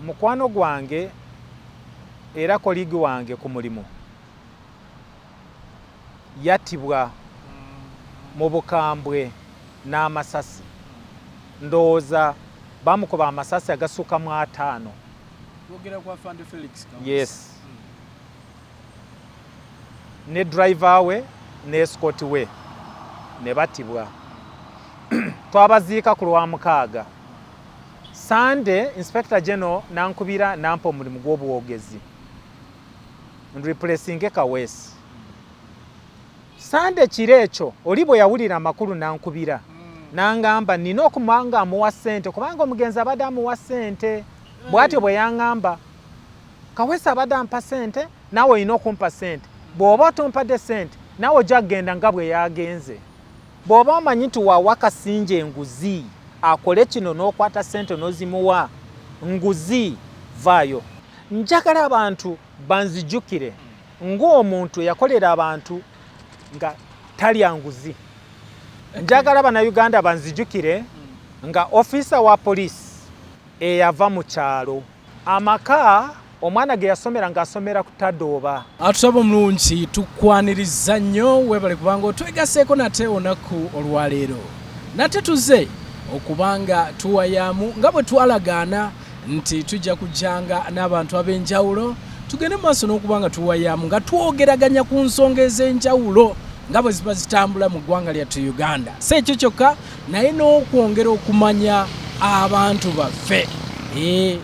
mukwano gwange era koligi wange ku mulimu yattibwa mu bukambwe n'amasasi ndowooza bamukuba amasasi agasuka mu 5. Yes. Ne driver we ne escort we ne battibwa. Twabaziika ku Lwamukaaga. Sunday Inspector General nankubira nampa omulimu gw'obuwogezi replacing Kawesi. Sunday kireekyo oli bwe yawulira amakulu nankubira nangamba nina okumanga amuwa ssente kubanga omugenzi abadde amuwa ssente. Bw'atyo bwe yaŋŋamba Kawesi abadde ampa ssente naawe olina okumpa ssente. Bw'oba otompadde ssente naawe ojja kugenda nga bwe yagenze. Bw'oba omanyi nti wawa Kasinje enguzi akole kino n'okwata ssente n'ozimuwa nguzi vaayo. Njagala abantu banzijjukire ng'omuntu yakolera abantu nga talya nguzi. Njagala bannayuganda banzijjukire nga ofisa wa poliisi eyava mu kyalo amaka omwana ge yasomera ng'asomera ku Tadooba. Atusaba omulungi tukwaniriza nnyo webale kubanga otwegaseeko nate olunaku olwaleero. Nate tuze okubanga tuwayamu nga bwe twalagaana nti tujja kujjanga n'abantu ab'enjawulo tugende mu maaso n'okubanga tuwayamu nga twogeraganya ku nsonga ez'enjawulo nga bwe ziba zitambula mu ggwanga lyattu Uganda. Si ekyo kyokka naye n'okwongera okumanya abantu baffe.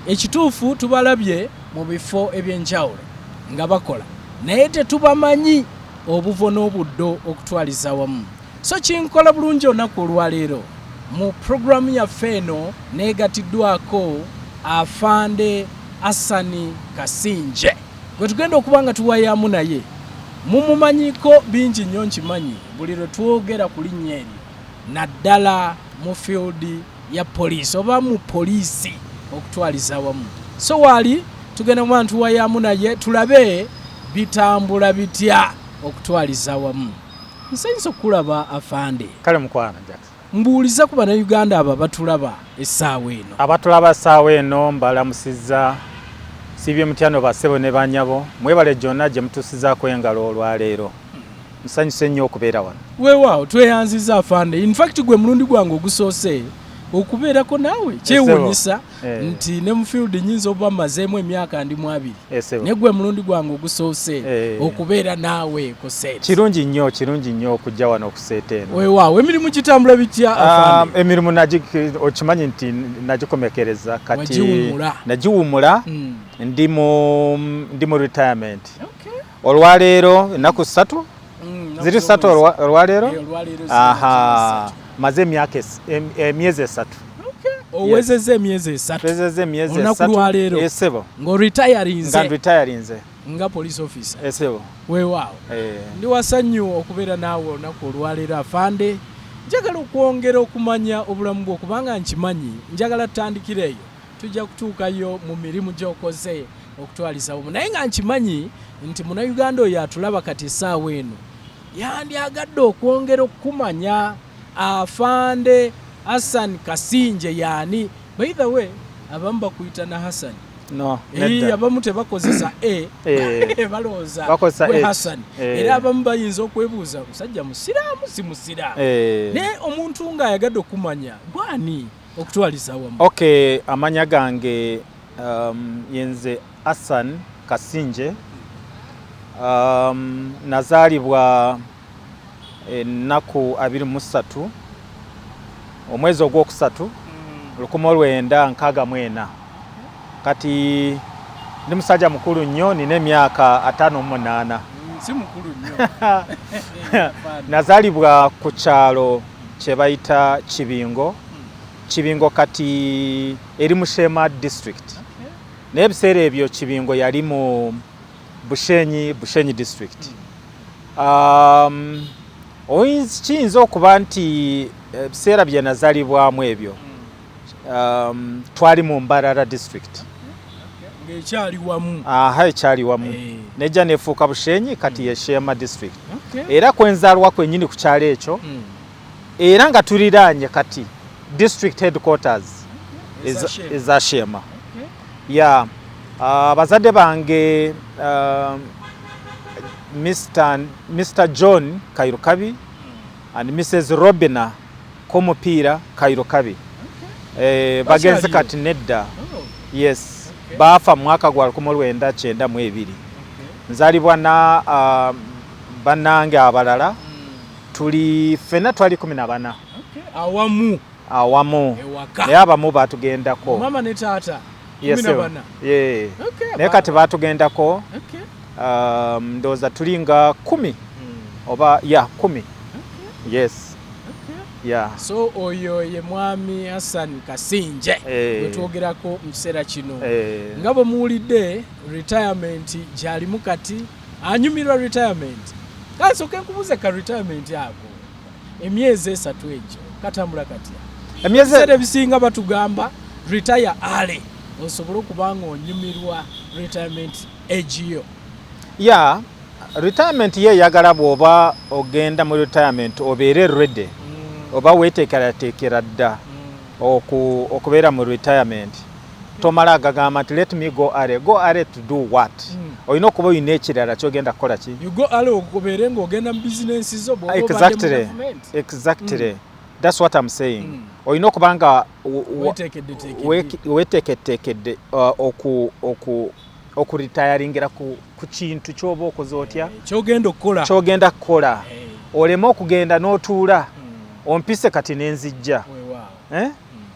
Ekituufu tubalabye mu bifo eby'enjawulo nga bakola naye tetubamanyi obuvo n'obuddo okutwaliza wamu. So kinkola bulungi olunaku olwaleero mu programu yaffe eno neegatiddwako Afande ASAN Kasingyye gwe tugenda okuba nga tuwayamu naye. Mumumanyiko bingi nnyo nkimanyi buli lwe twogera ku linnya eryo naddala mu field ya poliisi oba mu poliisi okutwaliza wamu. So waali tugenda mu bantu wayamu naye tulabe bitambula bitya okutwaliza wamu. Nsanyusa okulaba Afande. Kale mukwana Jackson. Mbuuliza ku bannayuganda abo batulaba essaawa eno. Abatulaba essaawa eno mbalamusizza sibye mutyano bassebo ne banyabo mwebale gyonna gye mutuusizaako engalo olwaleero. Nsanyuse nnyo okubeera wano. Weewaawo tweyanziza Afande. In fact gwe mulundi gwange ogusoose okubeerako naawe kyewuunyisa nti ne mu field nyinza oba mazeemu emyaka ndi mu 2 ne gwe mulundi gwange ogusoose okubeera naawe ku seeti. Kirungi nnyo okujja wano ku seeti eno. Weewaawo emirimu kitambula bitya Afande? Emirimu okimanyi nti nagikomekereza kati nagiwummula ndi mu retirement. Olwaleero ennaku 3 ziri 3 olwaleero. Maze emyezi 3. Owezeze emyezi 3. Olunaku lwaleero. Esebo. Ng'oretirinze. Nga police officer. Esebo. Weewaawo. Ndi wasanyu okubeera naawe olunaku olwaleero Afande. Njagala okwongera okumanya obulamu bwo kubanga nkimanyi njagala tutandikireeyo tujja kutuukayo mu mirimu gy'okoze okutwaliza wamu. Naye nga nkimanyi nti munnayuganda oyo atulaba kati essaawa eno yandyagadde okwongera okumanya Afande ASAN Kasingyye yaani. By the way abamu bakuyita na Hassan. No. Abamu tebakozesa balowooza we Hassan. Era abamu bayinza okwebuuza musajja musiraamu si musiraamu. Naye omuntu ng'ayagadde okumanya gwani okutwaliza wamu. Okay, amanya gange yenze ASAN Kasingyye. Nazaalibwa ennaku 23 omwezi ogwokusatu 1964. Kati ndi musajja mukulu nnyo nina emyaka 58. Si mukulu nnyo. Nazaalibwa ku kyalo kye bayita Kibingo kati eri mu Shema district. Naye ebiseera ebyo Kibingo yali mu Bushenyi district. Kiyinza okuba nti ebiseera bye nazaalibwamu ebyo twali mu Mbarara district. Ng'ekyali wamu. Ekyali wamu. Nejja nefuuka Bushenyi kati ye Shema district. Era kwenzaalwa kwennyini ku kyalo ekyo era nga tuliraanye kati district headquarters eza Shema. ya abazadde bange Mr. John Kairukabi and Mrs. Robina Komupiira Kairukabi bagenze kati nedda. Yes, bafa mwaka gwa 1992. Nzalibwa na bannange abalala tuli fena twali 14 awamu naye abamu batugendako mama ne taata 14 naye kati batugendako ndowooza tulinga 10 oba 10. Yes. Yeah. So oyo ye mwami Asan Kasingyye wetwogerako mu kiseera kino nga bwe muwulidde retirement gyalimu kati anyumirwa retirement. Kasooke nkubuuze ka retirement ako emyezi 3 egyo katambula katya? Emyezi ebisinga batugamba retire early osobola okuba nga onyumirwa retirement egiyo. Yeah, retirement ye yagala bw'oba ogenda mu retirement obeere ready oba weteekerateekera dda okubeera mu retirement. Tomala agagamba nti let me go early to do what? Olina okuba olina ekirala kyogenda kukola ki? You go early okubeere ng'ogenda mu business zo bw'oba Exactly. That's what I'm saying. Olina okuba nga weteekeddeteekedde okuritayaringira ku kintu ky'oba okoze otya kyogenda kukola. Oleme okugenda n'otuula ompise kati nenzijja.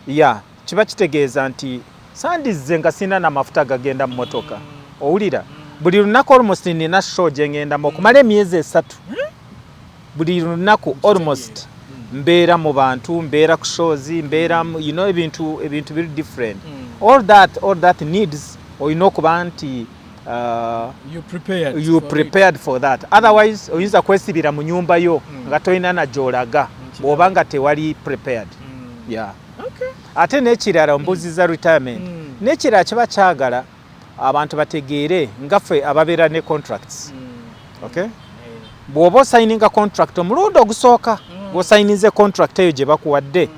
Ya kiba kitegeeza nti sandizze nga sina n'amafuta gagenda mu motoka. Owulira buli lunaku almost nina show gye ngendamu okumala emyezi 3. Buli lunaku almost mbeera mu bantu, mbeera ku shows, mbeera ebintu biri different. All that needs olina okuba nti you prepared for that. Otherwise oyinza kwesibira mu nyumba yo nga tolina na gy'olaga bw'oba nga tewali prepared. Yeah. Ate n'ekirala mbuziza retirement n'ekirala kiba kyagala abantu bategeere nga ffe ababeera ne contracts. Okay? Bw'oba osayininga contract omulundi ogusooka bw'osayinize contract eyo gye bakuwadde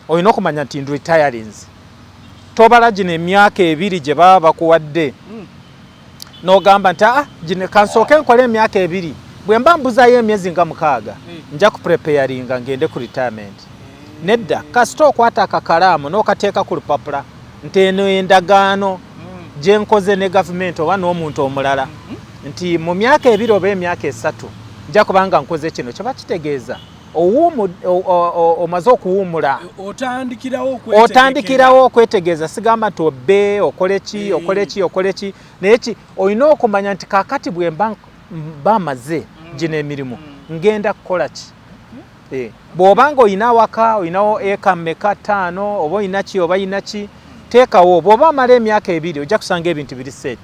olina okumanya nti retirings. Tobala gino emyaka 2 gye baba bakuwadde n'ogamba nti gino kansooke nkole emyaka 2 bwe mba mbuzayo emyezi nga 6 nja kupreparinga ngende ku retirement. Nedda kasita okwata akakalaamu n'okateeka ku lupapula nti eno endagaano gye nkoze ne gavumenti oba n'omuntu omulala nti mu myaka 2 oba emyaka 3 nja kubanga nkoze kino kiba kitegeeza omaze okuwuumula otandikirawo okwetegeeza. Sigamba nti obbe okole ki naye olina okumanya nti kakati bwe mba maze gino emirimu ngenda kukola ki. Bw'obanga olina awaka olinawo eka mmeka 5 oba olina ki oba olina ki teekawo. Bw'oba amala emyaka 2 ojja kusanga ebintu biri set.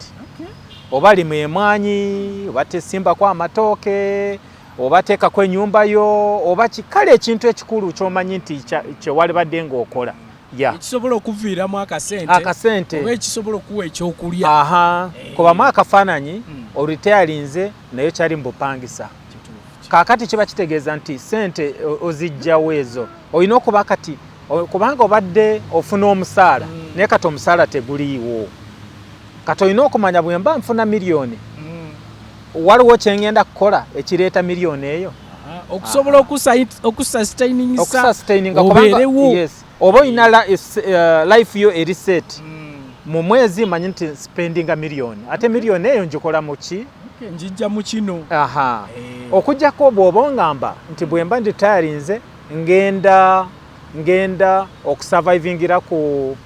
Oba limu emwanyi oba tesimbako amatooke oba teekako ennyumba yo oba kikale ekintu ekikulu ky'omanyi nti kyewali badde ng'okola. Ekisobola okuviiramu akasente oba ekisobola okuwa ekyokulya. Kubamu akafaananyi oritayalinze naye kyali mu bupangisa. Kaakati kiba kitegeeza nti sente ozijjawo ezo olina okuba kati kubanga obadde ofuna omusaala naye kati omusaala teguliiwo. Kati olina okumanya bwe mba nfuna miliyoni waliwo kyengenda kukola ekireeta miliyoni eyo okusobola okusustaininga obeerewo. Oba olina life yo eri set mu mwezi manyi nti spendinga miliyoni ate miliyoni eyo njikola mu ki njijja mu kino. Okujjako bw'oba ngamba nti bwe mba nditayarinze ngenda okusurvivingira ku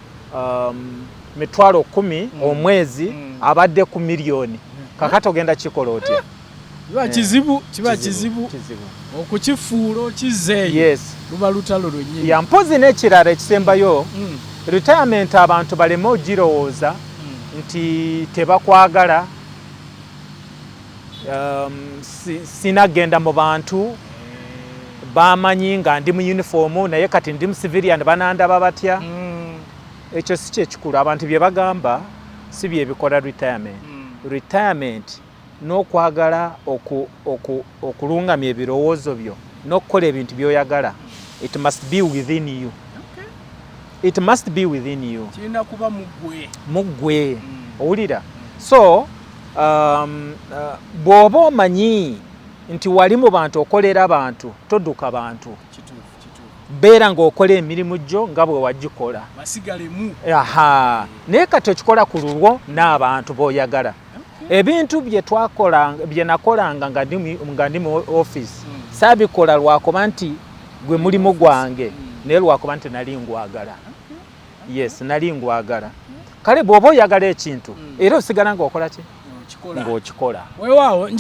10,000 omwezi abadde ku miliyoni. Kakati ogenda kikola otya? Kiba kizibu okukifuula okizeeyo. Luba lutalo lwennyini. Mpozi n'ekirala ekisembayo retirement abantu baleme ogirowooza nti tebakwagala. Sinagenda mu bantu bamanyi nga ndi mu uniform naye kati ndi mu civilian banandaba batya. Ekyo si kyekikulu. Abantu bye bagamba si bye bikola retirement n'okwagala okulungamya ebirowoozo byo n'okukola ebintu by'oyagala. It must be within you. it must be within you. Kirina kuba mu ggwe. Owulira? So bw'oba omanyi nti wali mu bantu okolera abantu todduka bantu. Beera ng'okola emirimu gyo nga bwe wagikola. Basigalemu. Aha. Naye kati okikola ku lulwo n'abantu b'oyagala. Ebintu bye nakolanga nga ndi mu office saabikola lwakuba nti gwe mulimu gwange naye lwakuba nti nali ngwagala. Yes, nali ngwagala. Kale bw'oba oyagala ekintu era osigala ng'okola ki? Ng'okikola. Weewaawo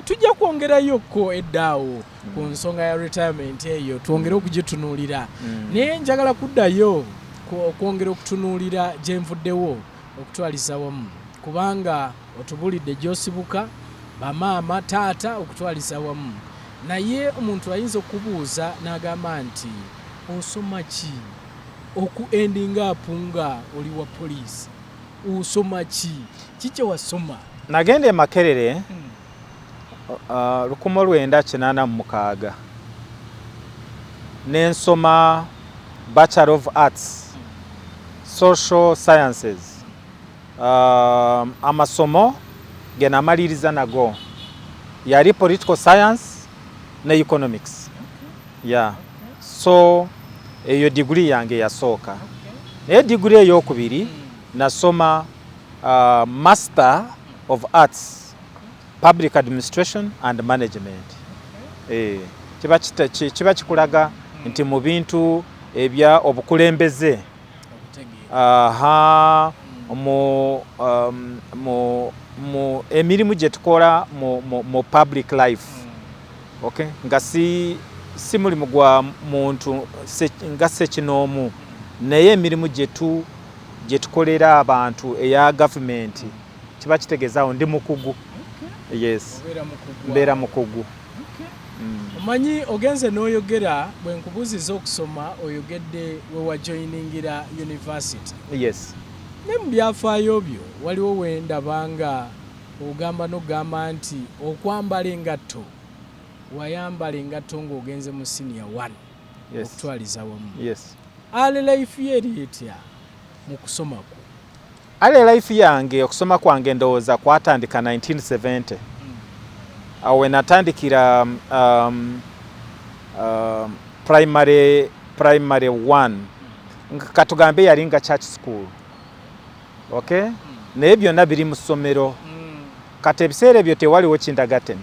tujja kwongerayokko eddaawo ku nsonga ya retirement eyo twongere okugitunuulira. Naye njagala kuddayo okwongera okutunuulira gye nvuddewo okutwaliza wamu. Kubanga otubulidde gy'osibuka bamaama taata okutwaliza wamu. Naye omuntu ayinza okubuuza n'agamba nti osoma ki? Okuendinga apunga oli wa poliisi. Osoma ki? Kiki wasoma? Nagenda e Makerere 1986 nensoma Bachelor of Arts Social Sciences. Amasomo ge namaliriza nago yali political science ne economics. Yeah. So eyo degree yange yasooka. Naye degree ey'okubiri nasoma Master of Arts Public Administration and Management. Kiba kikulaga nti mu bintu ebya obukulembeze mu emirimu gye tukola mu public life. Okay? Nga si mulimu gwa muntu nga sekinoomu naye emirimu gye tukolera abantu eya gavumenti kiba kitegeezaawo ndi mukugu. Yes, mbeera mukugu. Omanyi ogenze n'oyogera bwe nkubuuziza okusoma oyogedde we wajoyiningira university. Yes. Ne mu byafaayo byo waliwo wendabanga ogamba n'ogamba nti okwambala engatto wayambala engatto ng'ogenze mu senior 1. Yes. Okutwaliza wamu. Yes. Ale life ye eri etya mu kusoma kwo? Ale life yange okusoma kwange ndowooza kwatandika 1970. Awe natandikira primary 1 katugambe yali nga church school. Okay? Naye byonna biri mu ssomero. Kati ebiseera ebyo tewaliwo kindergarten.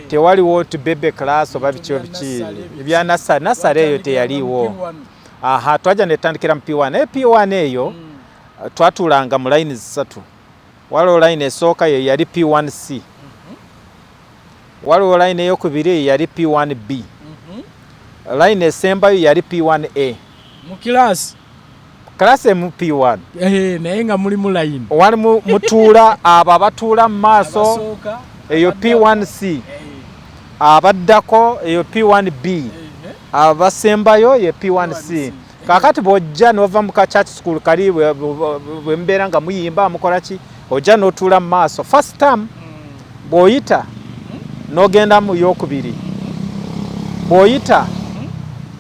Tewaliwo baby class oba biki ebya nasale eyo teyaliwo. Aha, twaja netandikira mu P1. P1 eyo twatulanga mu line 3. Waliwo line esooka ye yali P1C. Waliwo line eyokubiri yali P1B. Line esembayo yali P1A. Mu class emu P1. Naye nga muli mu line. Wali mutuula abo abatuula mu maaso eyo P1C. Abaddako eyo P1B. Abasembayo ye P1C. Kakati bw'ojja n'ova mu ka church school kali bwe mbeera nga muyimba mukola ki ojja n'otuula mu maaso. First term bw'oyita n'ogenda mu eyokubiri. Bw'oyita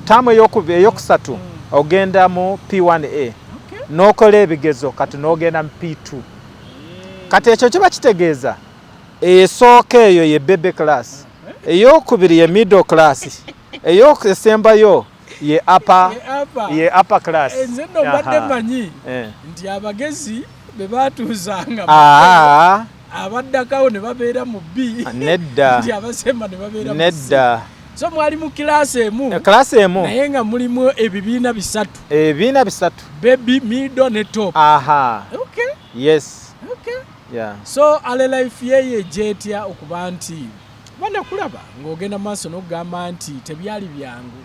term eyokusatu ogenda mu P1A. N'okola ebigezo kati n'ogenda mu P2. Kati ekyo kiba kitegeeza esooka eyo ye baby class. Eyokubiri ye middle class. Eyokusembayo ye upper class. Nze ndo mbadde manyi nti abagezi be baatuuzanga abaddakawo ne babeera mu B. Nedda. Nti abasemba ne babeera mu C. Nedda. So mwali mu kilasi emu. Kilasi emu. Naye nga mulimu ebibiina bisatu. Ebibiina bisatu. Baby, middle ne top. Aha. Okay. Yes. Okay. Yeah. So ale life ye jetya okuba nti bana kulaba ng'ogenda maaso n'okugamba nti tebyali byangu.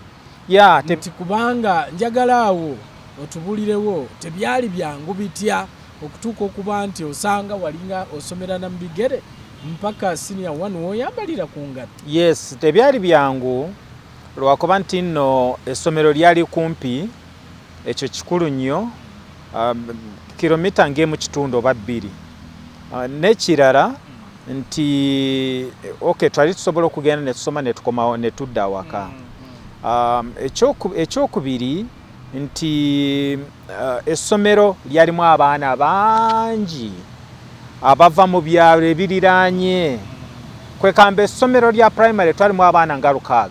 Yeah, nti kubanga njagala awo otubulirewo tebyali byangu bitya okutuuka okuba nti osanga walinga osomera na mbigere mpaka senior 1 woyambalira ku ngatto. Yes, tebyali byangu lwakuba nti nno essomero lyali kumpi ekyo kikulu nnyo kilomita ng'emu kitundu oba 2. N'ekirala nti okay twali tusobola okugenda ne tusoma ne tukomawo ne tudda awaka. Ekyokubiri nti essomero lyalimu abaana bangi abava mu byalo ebiriraanye kwekamba essomero lya primary twalimu abaana nga 600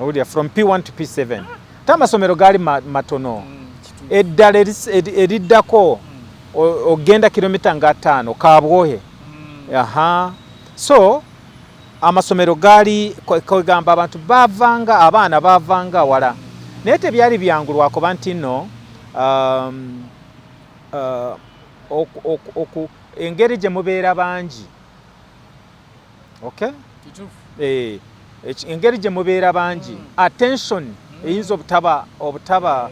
owulira from P1 to P7 ate amasomero gaali matono eddala eriddako ogenda kilomita nga 5 Kabwohe so amasomero gaali kwegamba abantu abaana bavanga wala naye tebyali byangu kuba nti nno engeri gye mubeera bangi okay engeri gye mubeera bangi attention eyinza obutaba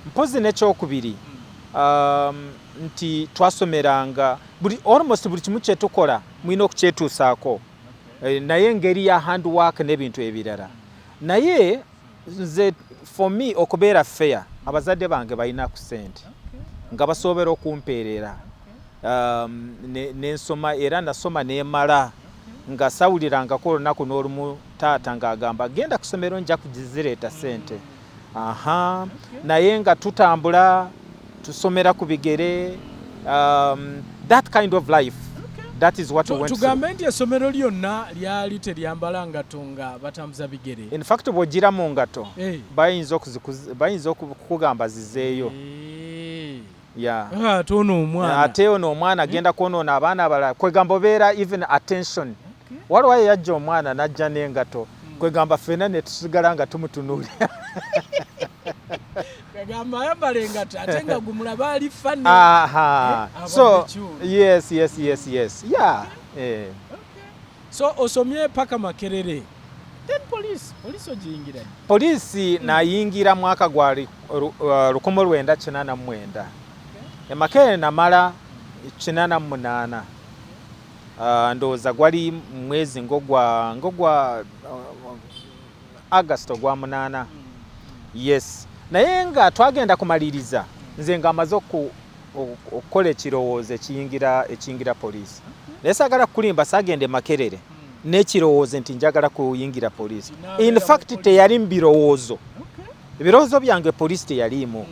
mpozi n'ekyokubiri nti twasomeranga almost buli kimu kyetukola mulina okukyetuusaako naye engeri ya handwork n'ebintu ebirala naye nze for me okubeera fair abazadde bange balina ku ssente nga basobera okumpeerera n'ensoma era nasoma n'emala nga sawulirangako olunaku n'olumu taata ng'agamba genda ku ssomero nja kuzireeta ssente naye nga tutambula tusomera ku bigere that kind of life that is what we went tugambe nti essomero lyonna lyali teryambala ngato nga batambuza bigere in fact bw'ogira mu ngato bayinza okukugamba zizeeyo ate ono omwana agenda kwonoona abaana abalala kwegamba obeera even attention waliwo yajja omwana najja n'engato kwegamba ffenna ne tusigala nga tumutunuulira kagamba ayambala engato ate nga gumulaba ali fanne so yes so osomye paka Makerere then police ogiyingira poliisi nayingira mwaka gwa 1989 Makerere namala 88 ndowooza gwali mwezi ngogwa August gwa 8 yes naye nga twagenda kumaliriza nze nga amaze okukola ekirowoozo ekiyingira poliisi naye saagala kulimba saagende Makerere n'ekirowoozo nti njagala kuyingira poliisi in fact teyali mu birowoozo ebirowoozo byange poliisi teyalimu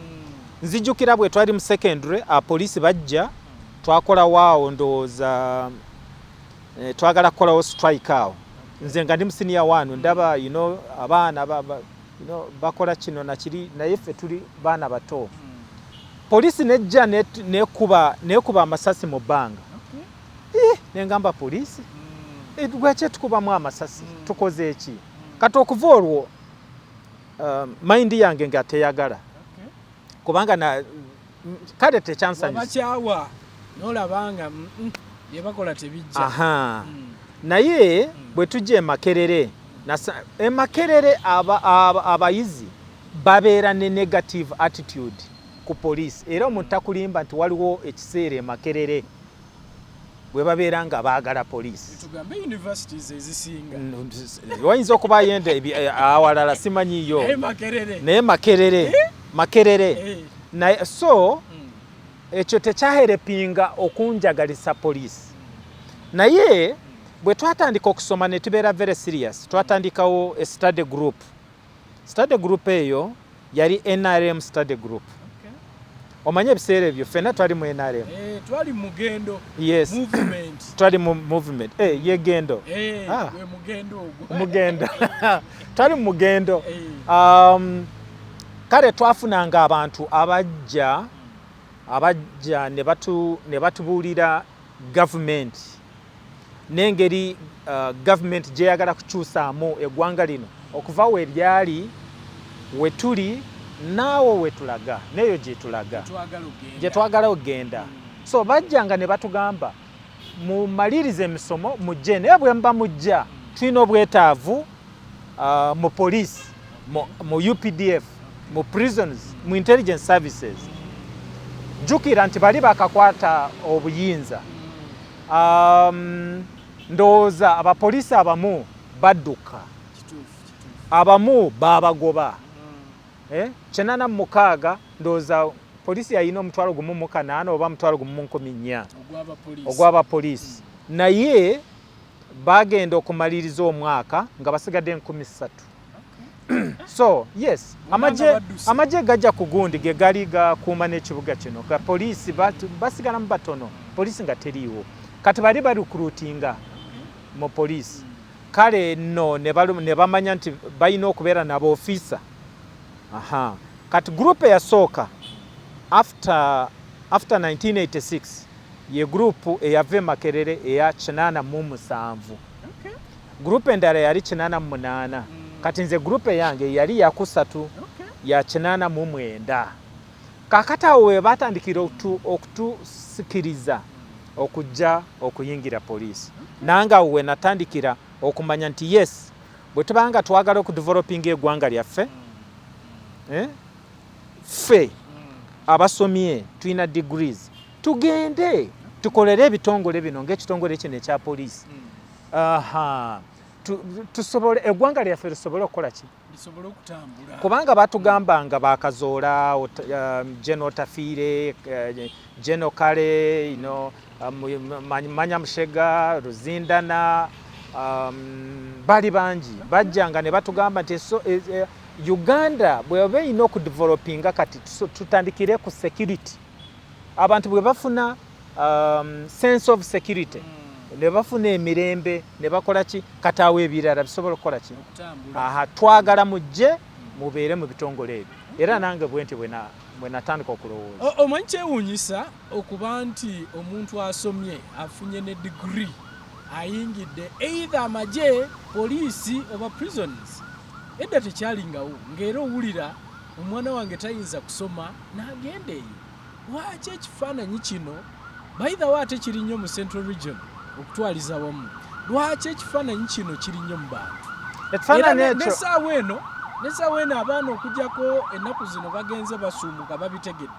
nzijukira bwe twali mu secondary poliisi bajja twakola waawo ndowooza twagala kukolawo strike awo nze nga ndi mu senior 1 ndaba abaana bakola kino nakiri naye ffe tuli baana bato poliisi nejja nekuba amasasi mu bbanga nengamba poliisi lwaki tukubamu amasasi tukoze eki kati okuva olwo mayindi yange nga teyagala kubanga kale tekyansanyusa nolabanga byebakola tebijja naye bwe tujja e Makerere abayizi babeera ne negative attitude ku poliisi era omuntu takulimba nti waliwo ekiseera e Makerere bwe babeera nga baagala poliisi wayinza okuba yende awalala simanyiyo naye Makerere so ekyo tekyaherepinga okunjagalisa poliisi naye bwe twatandika okusoma ne tubeera very serious twatandikawo a study group eyo yali NRM study group omanye ebiseera ebyo ffenna twali mu NRM twali mugendo yes movement twali mu movement yegendo mugendo twali mu mugendo kale twafunanga abantu abajja ne batubuulira government n'engeri government gye yagala kukyusaamu eggwanga lino okuva we lyali we tuli naawo we tulaga neyo gye twagala okgenda so bajjanga ne batugamba mumalirize emisomo mujje naye bwe muba mujja tulina obwetaavu mu police mu UPDF mu prisons mu intelligence services jukira nti bali bakakwata obuyinza ndowooza abapoliisi abamu badduka abamu babagoba 96 ndowooza poliisi yalina 1,800 oba 1,900 ogw'abapoliisi naye bagenda okumaliriza omwaka nga basigadde 13. So yes, amaje gajja ku gundi ge gali gakuuma n'ekibuga kino ka poliisi basigalamu batono, poliisi nga teriiwo kati bali recruitinga mu poliisi. Kale no ne bamanya nti balina okubeera nabo officer. Kati group eyasooka after 1986 ye group eyava Makerere eya 87. Group endala yali 88. Kati nze group yange yali ya 3 ya 89. Kakati awo we batandikira okutusikiriza okujja okuyingira poliisi. Nanga we natandikira okumanya nti yes, bwe tubanga twagala okudeveloping eggwanga lyaffe, ffe abasomye tulina degrees, tugende tukolere ebitongole bino ng'ekitongole kino ekya poliisi. Tusobole eggwanga lyaffe lisobole okukola ki? Lisobole okutambula. Kubanga batugambanga bakazoola General Tafiire, General Kale, Manya Mushega, Ruzindana, bali bangi bajjanga ne batugamba nti Uganda bw'eba erina okudevelopinga kati tutandikire ku security. Abantu bwe bafuna sense of security, ne bafuna emirembe, ne bakola ki kati awo ebirala bisobola okukola ki? Twagala mujje mubeere mu bitongole ebyo. Era nange bwenti bwe natandika okulowooza. Omanyi kyewuunyisa okuba nti omuntu asomye afunye ne degree ayingidde either amaje, poliisi oba prisons. Edda tekyalingawo ng'era owulira omwana wange tayinza kusoma n'agenda eyo. Lwaki ekifaananyi kino bayithawo ate kiri nnyo mu Central Region okutwaliza wamu? Lwaki ekifaananyi kino kiri nnyo mu bantu? N'essaawa eno abaana okugjako ennaku zino bagenze basuumuka babitegedde.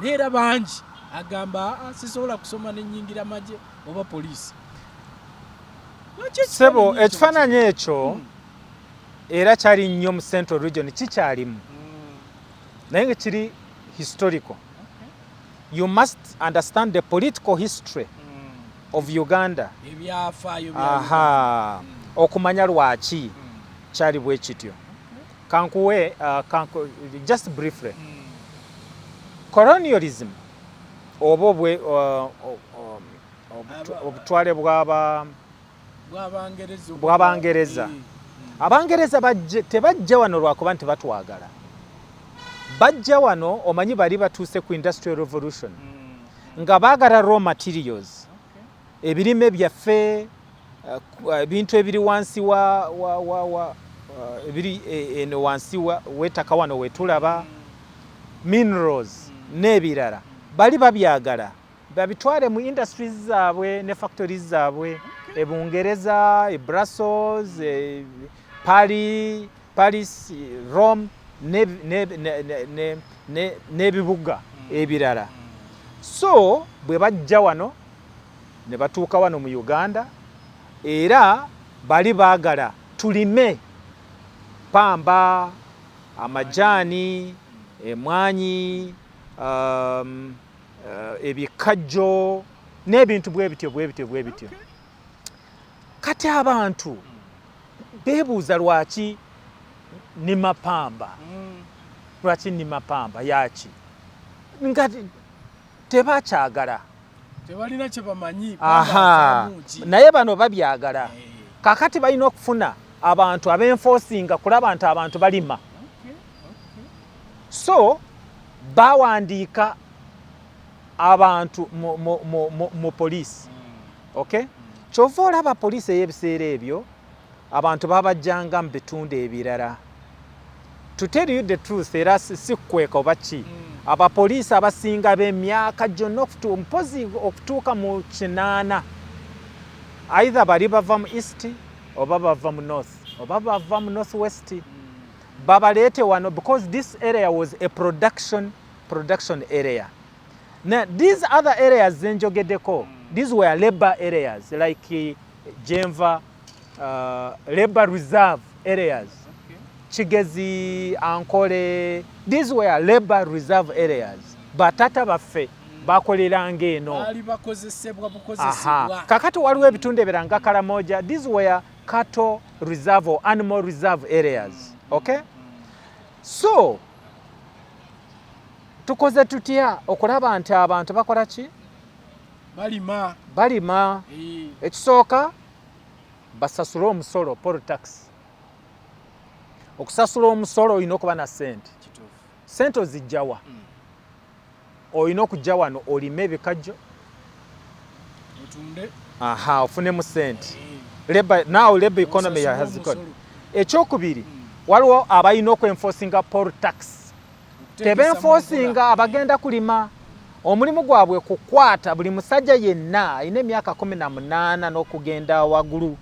Neera bangi agamba sisobola kusoma n'ennyingira maje oba poliisi. Sebo ekifaananyi ekyo era kyali nnyo mu Central Region kikyalimu. Naye nga kiri historical. You must understand the political history of Uganda. Okumanya lwaki kyali bwe kityo. Kankuwe just briefly. Colonialism oba obutwale bw'Abangereza. Abangereza tebajja wano lwakuba nti batwagala. Bajja wano omanyi bali batuuse ku Industrial Revolution nga baagala raw materials, ebirime byaffe, ebintu ebiri wansi eno wansi w'ettaka wano wetulaba, minerals n'ebirala bali babyagala babitwale mu industries zaabwe ne factories zaabwe e Bungereza, e Brussels, Paris, Rome n'ebibuga ebirala. So bwe bajja wano ne batuuka wano mu Uganda era bali baagala tulime pamba, amajaani, emwanyi, ebikajjo n'ebintu bwe bityo. Kati abantu beebuuza lwaki nima pamba. Lwaki nima pamba yaki? Nga tebakyagala. Tebalina kye bamanyi. Naye bano babyagala. Kakati balina okufuna abantu ab'enforcinga kulaba nti abantu balima. So bawandiika abantu mu poliisi. Okay? Kyova olaba poliisi ey'ebiseera ebyo abantu babajjanga mu bitundu ebirala. To tell you the truth, era sikweka oba ki, abapoliisi abasinga b'emyaka gyonna mpozi okutuuka mu 8 either bali bava mu east oba bava mu north oba bava mu northwest, babaleete wano because this area was a production area. Now these other areas zenjogeddeko, these were labor areas like Jenva, labor reserve areas. Kigezi, Ankole, these were labor reserve areas. Batata baffe bakoleranga eno bali bakozesebwa kakati waliwo ebitundu ebirala nga Karamoja. These were cattle reserve or animal reserve areas. Okay, so tukoze tutya okulaba nti abantu bakola ki? balima. Ekisooka basasula omusolo, poll tax. Okusasula omusolo olina okuba na sente. Sente ozijjawa? Olina okujja wano olime ebikajjo ofunemu sente. Now labor economy has got. Ekyokubiri, waliwo abalina okwenforcinga poll tax. Tebenforcinga abagenda kulima. Omulimu gwabwe kukwata buli musajja yenna alina emyaka 18 n'okugenda waggulu.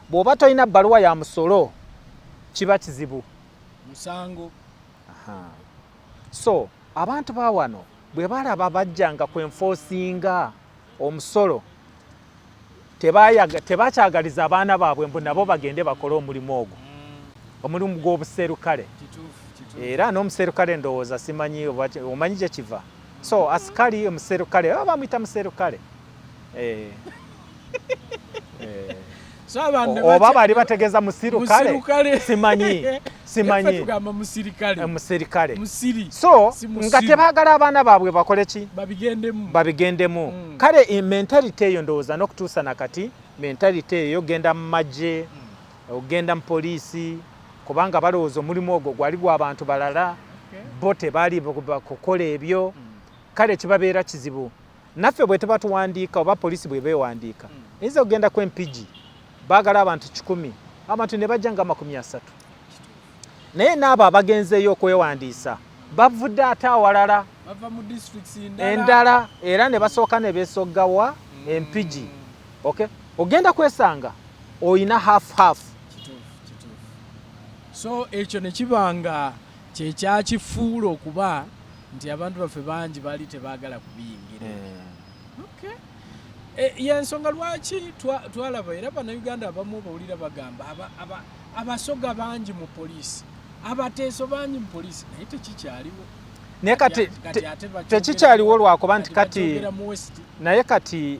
Bw'oba tolina bbaluwa ya musolo kiba kizibu, musango. So abantu ba wano bwe balaba bajjanga kwenforcinga omusolo tebakyagaliza abaana baabwe mbu nabo bagende bakole omulimu ogwo, omulimu gw'obuserukale. Era n'omuserukale ndowooza simanyi omanyi gye kiva. So asikali omuserukale bamuyita muserukale. Oba bali bategeeza musirukale simanyi musirikale. So nga tebaagala abaana baabwe bakole ki? babigendemu. Kale mentality eyo ndowooza n'okutuusa nakati mentality eyo genda mu magye ogenda mu poliisi kubanga balowooza omulimu ogwo gwali gw'abantu balala bo tebaali kukola ebyo. Kale kibabeera kizibu. Naffe bwe tuba tuwandiika oba poliisi bwe beewandiika eyinza okugenda ku MPG baagala abantu 100 abantu ne bajja nga 30. Naye n'abo abagenzeeyo okwewandiisa bavudde ate awalala endala era ne basooka ne beesoggawa MPG. Okay? Ogenda kwesanga oyina half. So ekyo ne kibanga kyekyakifuula okuba nti abantu baffe bangi baali tebaagala kubiyingira. Yensonga lwaki twalaba era bannayuganda abamu bawulira bagamba abasoga bangi mu poliisi, abateeso bangi mu poliisi, naye tekikyaliwo. Naye kati tekikyaliwo lwakuba nti kati naye kati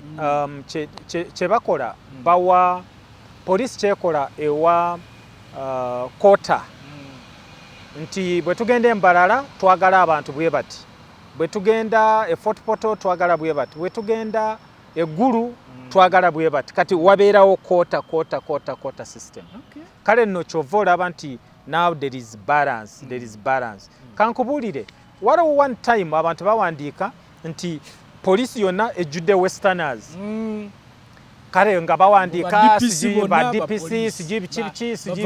kye bakola bawa poliisi kyekola ewa kota nti bwe tugenda Embalala twagala abantu bwe bati, bwe tugenda e Fort Portal twagala bwe bati, bwe tugenda eggulu twagala bwe bati. Kati wabeerawo kota system. Kale nno kyova olaba nti now there is balance. Kankubuulire waliwo one time abantu bawandiika nti poliisi yonna ejjudde westerners. Kale nga bawandiika sijui ba DPC sijui biki sijui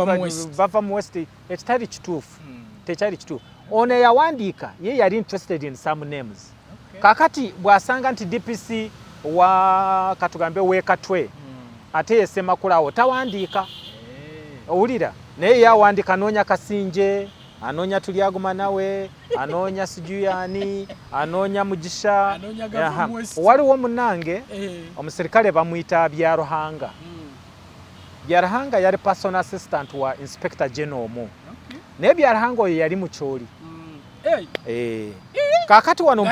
bava mu west. Ekitali kituufu, tekyali kituufu. Ono eyawandiika ye yali interested in some names. Kakati bw'asanga nti DPC wa katugambe wekatwe ate yesemakulawo tawandiika. Owulira naye yawandiika anoonya Kasinje, anoonya Tulyaguma nawe, anoonya sijuyani, anoonya Mugisha. Waliwo munange omuserikale bamuyita Byaruhanga. Byaruhanga yali personal assistant wa Inspector General omu. Naye Byaruhanga oyo yali mukyoli. Kakati wano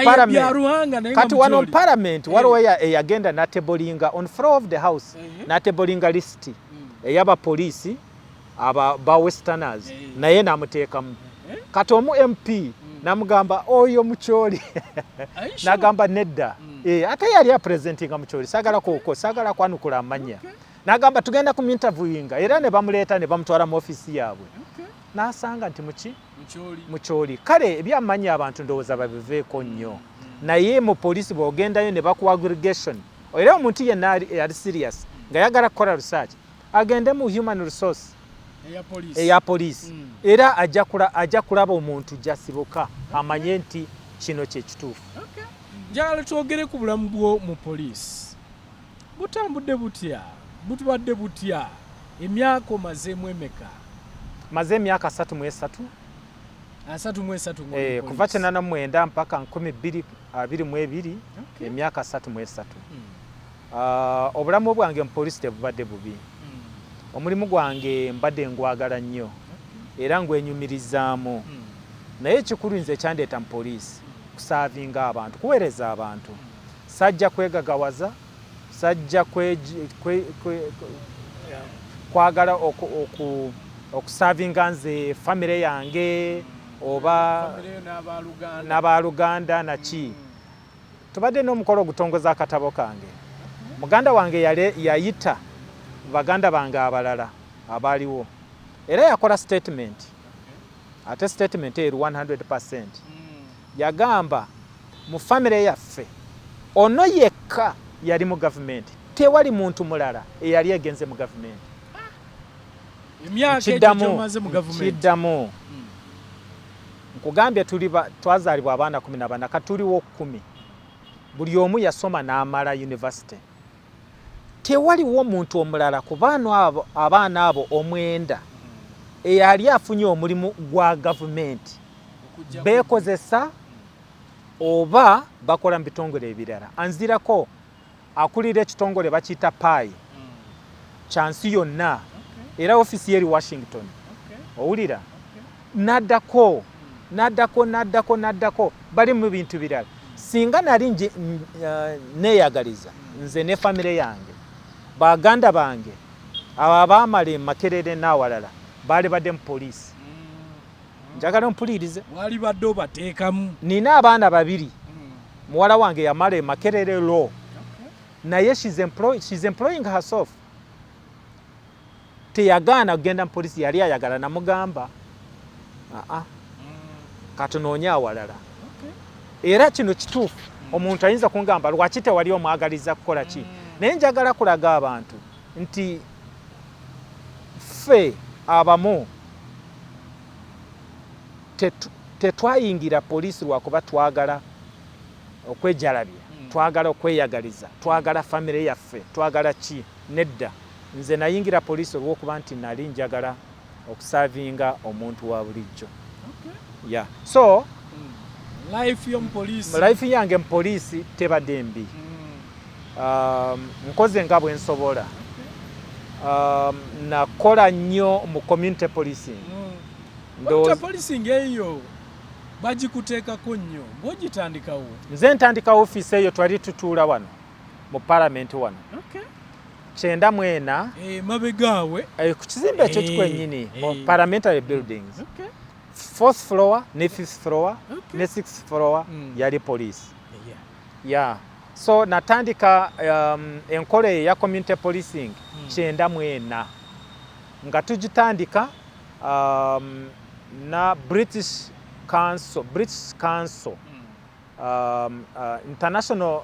parliament waliwo eyagenda natebolinga on floor of the house natebolinga list eyaba poliisi ba westerners naye namuteekamu. Kati omu MP namugamba oyo mukyoli nagamba nedda ate yali apresentinga mukyoli sagala kwanukula amanya. Nagamba tugenda ku interviewinga era ne bamuleeta ne bamutwala mu office yaabwe. Nasanga nti mukyoli. Kale ebyamanya abantu ndowooza babiveeko nnyo. Naye mu poliisi bw'ogendayo ne bakuwa aggregation era omuntu yenna yali serious nga yagala kukola research agende mu human resource eya poliisi era ajja kulaba omuntu gyasibuka amanye nti kino kye kituufu. Njagala twogere ku bulamu bwo mu poliisi. Butambudde butya? Butubadde butya? Emyaka omazeemu emeka? Maze emyaka 33. 33 kuva 1999 mpaka 2022 emyaka 33. Obulamu bwange mu poliisi tebubadde bubi. Omulimu gwange mbadde ngwagala nnyo era ngwenyumirizaamu. Naye ekikulu nze ekyandeeta mu poliisi kusavinga abantu, kuweereza abantu. Sajja kwegagawaza, sajja kwagala okusavinga nze famire yange oba n'abaluganda naki. Tubadde n'omukolo ogutongoza akatabo kange. Muganda wange yayita baganda bange abalala abaliwo era yakola statement. Ate statement eri 100%. Yagamba mu famire yaffe ono yekka yali mu gavumenti, tewali muntu mulala eyali egenze mu gavumenti. Emyaka ejomaze mu gavumenti. Kiddamu. Nkugambye twazaalibwa abaana 14 katuliwo 10. Buli omu yasoma n'amala university. Tewaliwo muntu omulala ku abaana abo 9 eyali afunye omulimu gwa gavumenti beekozesa oba bakola mu bitongole ebirala. Anzirako akulira ekitongole bakiyita PAI kyansi yonna era ofisi eri Washington. Owulira? Naddako bali mu bintu birala. Singa nali neeyagaliza nze ne famire yange baganda bange abo abaamala Makerere n'awalala baali badde mu poliisi. Njagala mpulirize. Wali badde obateekamu. Nina abaana 2. Muwala wange yamala Makerere law. Naye she's employing herself. Teyagaana kugenda mu poliisi, yali ayagala namugamba katunoonya awalala. Era kino kituufu. Omuntu ayinza kungamba lwaki tewali omwagaliza kukola ki. Naye njagala kulaga abantu nti ffe abamu tetwayingira poliisi lwakuba twagala okwejalabya, twagala okweyagaliza, twagala famire yaffe, twagala ki. Nedda, nze nayingira poliisi olw'okuba nti nali njagala okusavinga omuntu wa bulijjo. So life yange mu poliisi tebadde mbi. Nkoze nga bwe nsobola. Nakola nnyo mu community policing. Policing eyo bagikuteekako nnyo. Ng'ogitandikawo? Nze ntandika ofiisi eyo twali tutuula wano mu parliament wano. 94 mabegaawe ku kizimbe ekyo kikwennyini mu parliamentary buildings. 4th floor ne 5th floor ne 6th floor yali police. So natandika enkola ya community policing 94 nga tugitandika na British Council international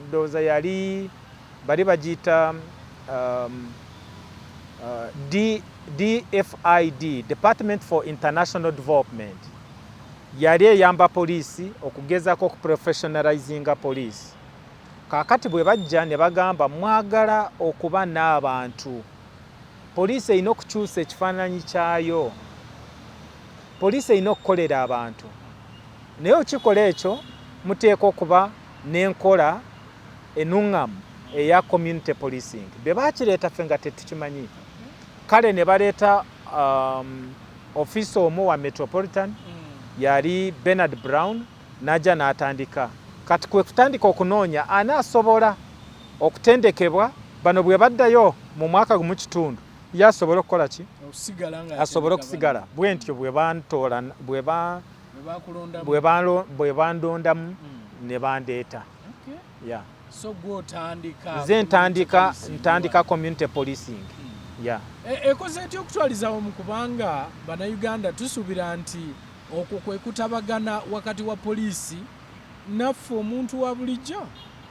ndoza yali bali bagiyita DFID, Department for International Development. Yali eyamba poliisi okugezaako okuprofessionalizinga poliisi. Kaakati bwe bajja ne bagamba mwagala okuba n'abantu. Poliisi erina okukyusa ekifaananyi kyayo. Poliisi erina okukolera abantu. Naye okikola ekyo muteeka okuba n'enkola ennuŋŋamu eya community policing. Be baakireeta ffe nga tetukimanyi. Kale ne baleeta ofiisi omu wa Metropolitan yali Bernard Brown n'ajja n'atandika. Kati kwe kutandika okunoonya anaasobola okutendekebwa bano bwe baddayo mu mwaka gumu kitundu yasobola okukola ki? Asobola okusigala. Bwe ntyo bwe bantoola bwe bandondamu ne bandeeta. So gw'otandika? Nze ntandika community policing. Ekoze etya okutwalizawo mu kubanga bannayuganda tusuubira nti okwo kwe kutabagana wakati wa poliisi naffe omuntu wa bulijjo.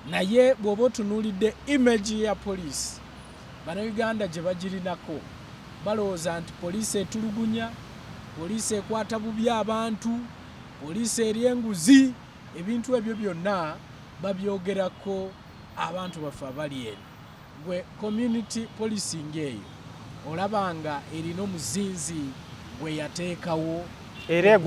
Naye bw'oba otunuulidde image ya poliisi, bannayuganda gye bagirinako balowooza nti poliisi etulugunya, poliisi ekwata bubi abantu, poliisi eri enguzi. Ebintu ebyo byonna babyogerako abantu baffe abali eno. Gwe community policing eyo olabanga erina omuzinzi gwe yateekawo era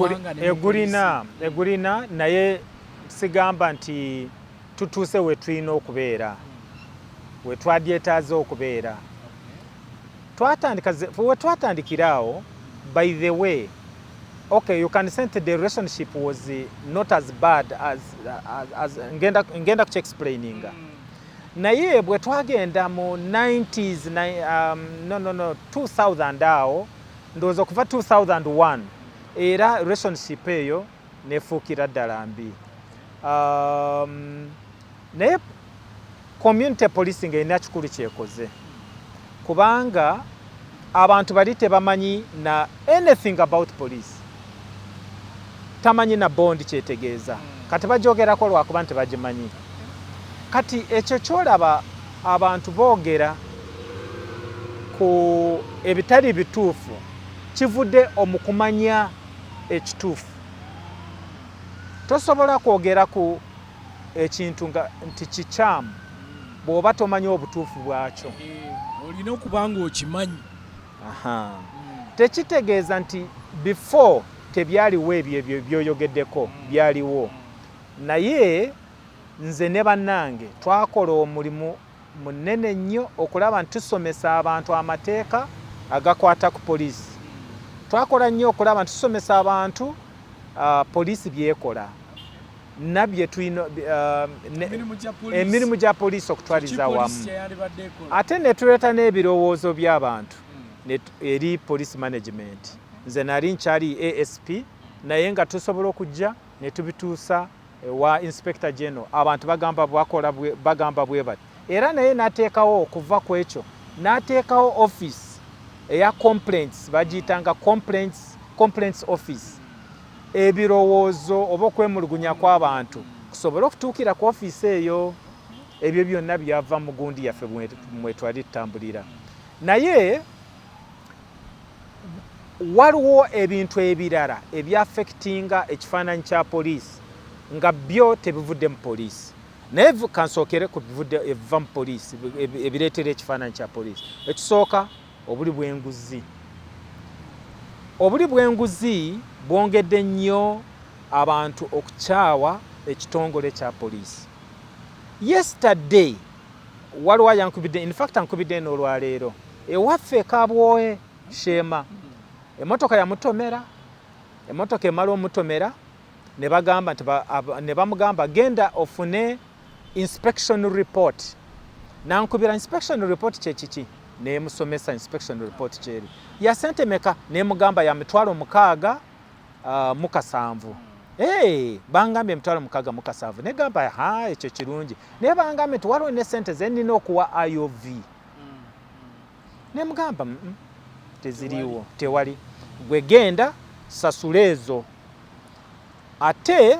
egulina naye sigamba nti tutuuse we tulina okubeera, we twadyetaaze okubeera. We twatandikiraawo, by the way, okay, you can say the relationship was not as bad as ngenda kuexplaining. Naye bwe twagenda mu 90s 2000 awo ndowooza okuva 2001 era relationship eyo nefuukira ddala mbi. Naye community policing erina kikulu kyekoze kubanga abantu bali tebamanyi na anything about police, tamanyi na bond kyetegeeza, kati bajogerako lwakuba nti bagimanyi. Kati ekyo kyolaba abantu boogera ku ebitali bituufu kivudde omukumanya ekituufu. Tosobola kwogera ku ekintu nti kikyamu bw'oba tomanyi obutuufu bwakyo. Olina okuba nga okimanyi. Tekitegeeza nti before tebyaliwo ebyo byoyogeddeko byaliwo. Naye nze ne bannange twakola omulimu munene nnyo okulaba nti tusomesa abantu amateeka agakwata ku poliisi. Twakola nnyo okulaba nti tusomesa abantu poliisi byekola nabye tulina emirimu gya poliisi okutwaliza wamu. Ate ne tuleeta n'ebirowoozo by'abantu eri police management. Nze nali nkyali ASP naye nga tusobola okujja ne tubituusa wa Inspector General, abantu bagamba bwe bati. Era naye n'ateekawo okuva ku ekyo n'ateekawo office eya complaints, bagiyitanga complaints office. Ebirowoozo oba okwemulugunya kw'abantu kusobola okutuukira ku office eyo. Ebyo byonna byava mu gundi yaffe mwe twali tutambulira. Naye waliwo ebintu ebirala ebyaffectinga ekifaananyi kya poliisi nga byo tebivudde mu poliisi. Naye kansookere ku bivudde ebiva mu poliisi ebireetera ekifaananyi kya poliisi. Ekisooka obuli bw'enguzi. Obuli bw'enguzi bwongedde nnyo abantu okukyawa ekitongole kya poliisi. Yesterday waliwo yankubidde, in fact ankubidde n'olwaleero ewaffe Kabwowe Shema emotoka yamutomera, emotoka emala omutomera ne bagamba nti ne bamugamba genda ofune inspection report. Nankubira inspection report kye kiki nemusomesa inspection report kyeri ya sente meka nemugamba ya mitwalo 6 mu 7. Bangambye emitwalo 6 mu 7 negamba ekyo kirungi. Naye bangambye nti waliwo ne sente zenina okuwa IOV. Nemugamba teziriwo, tewali. Gwe genda sasula ezo. Ate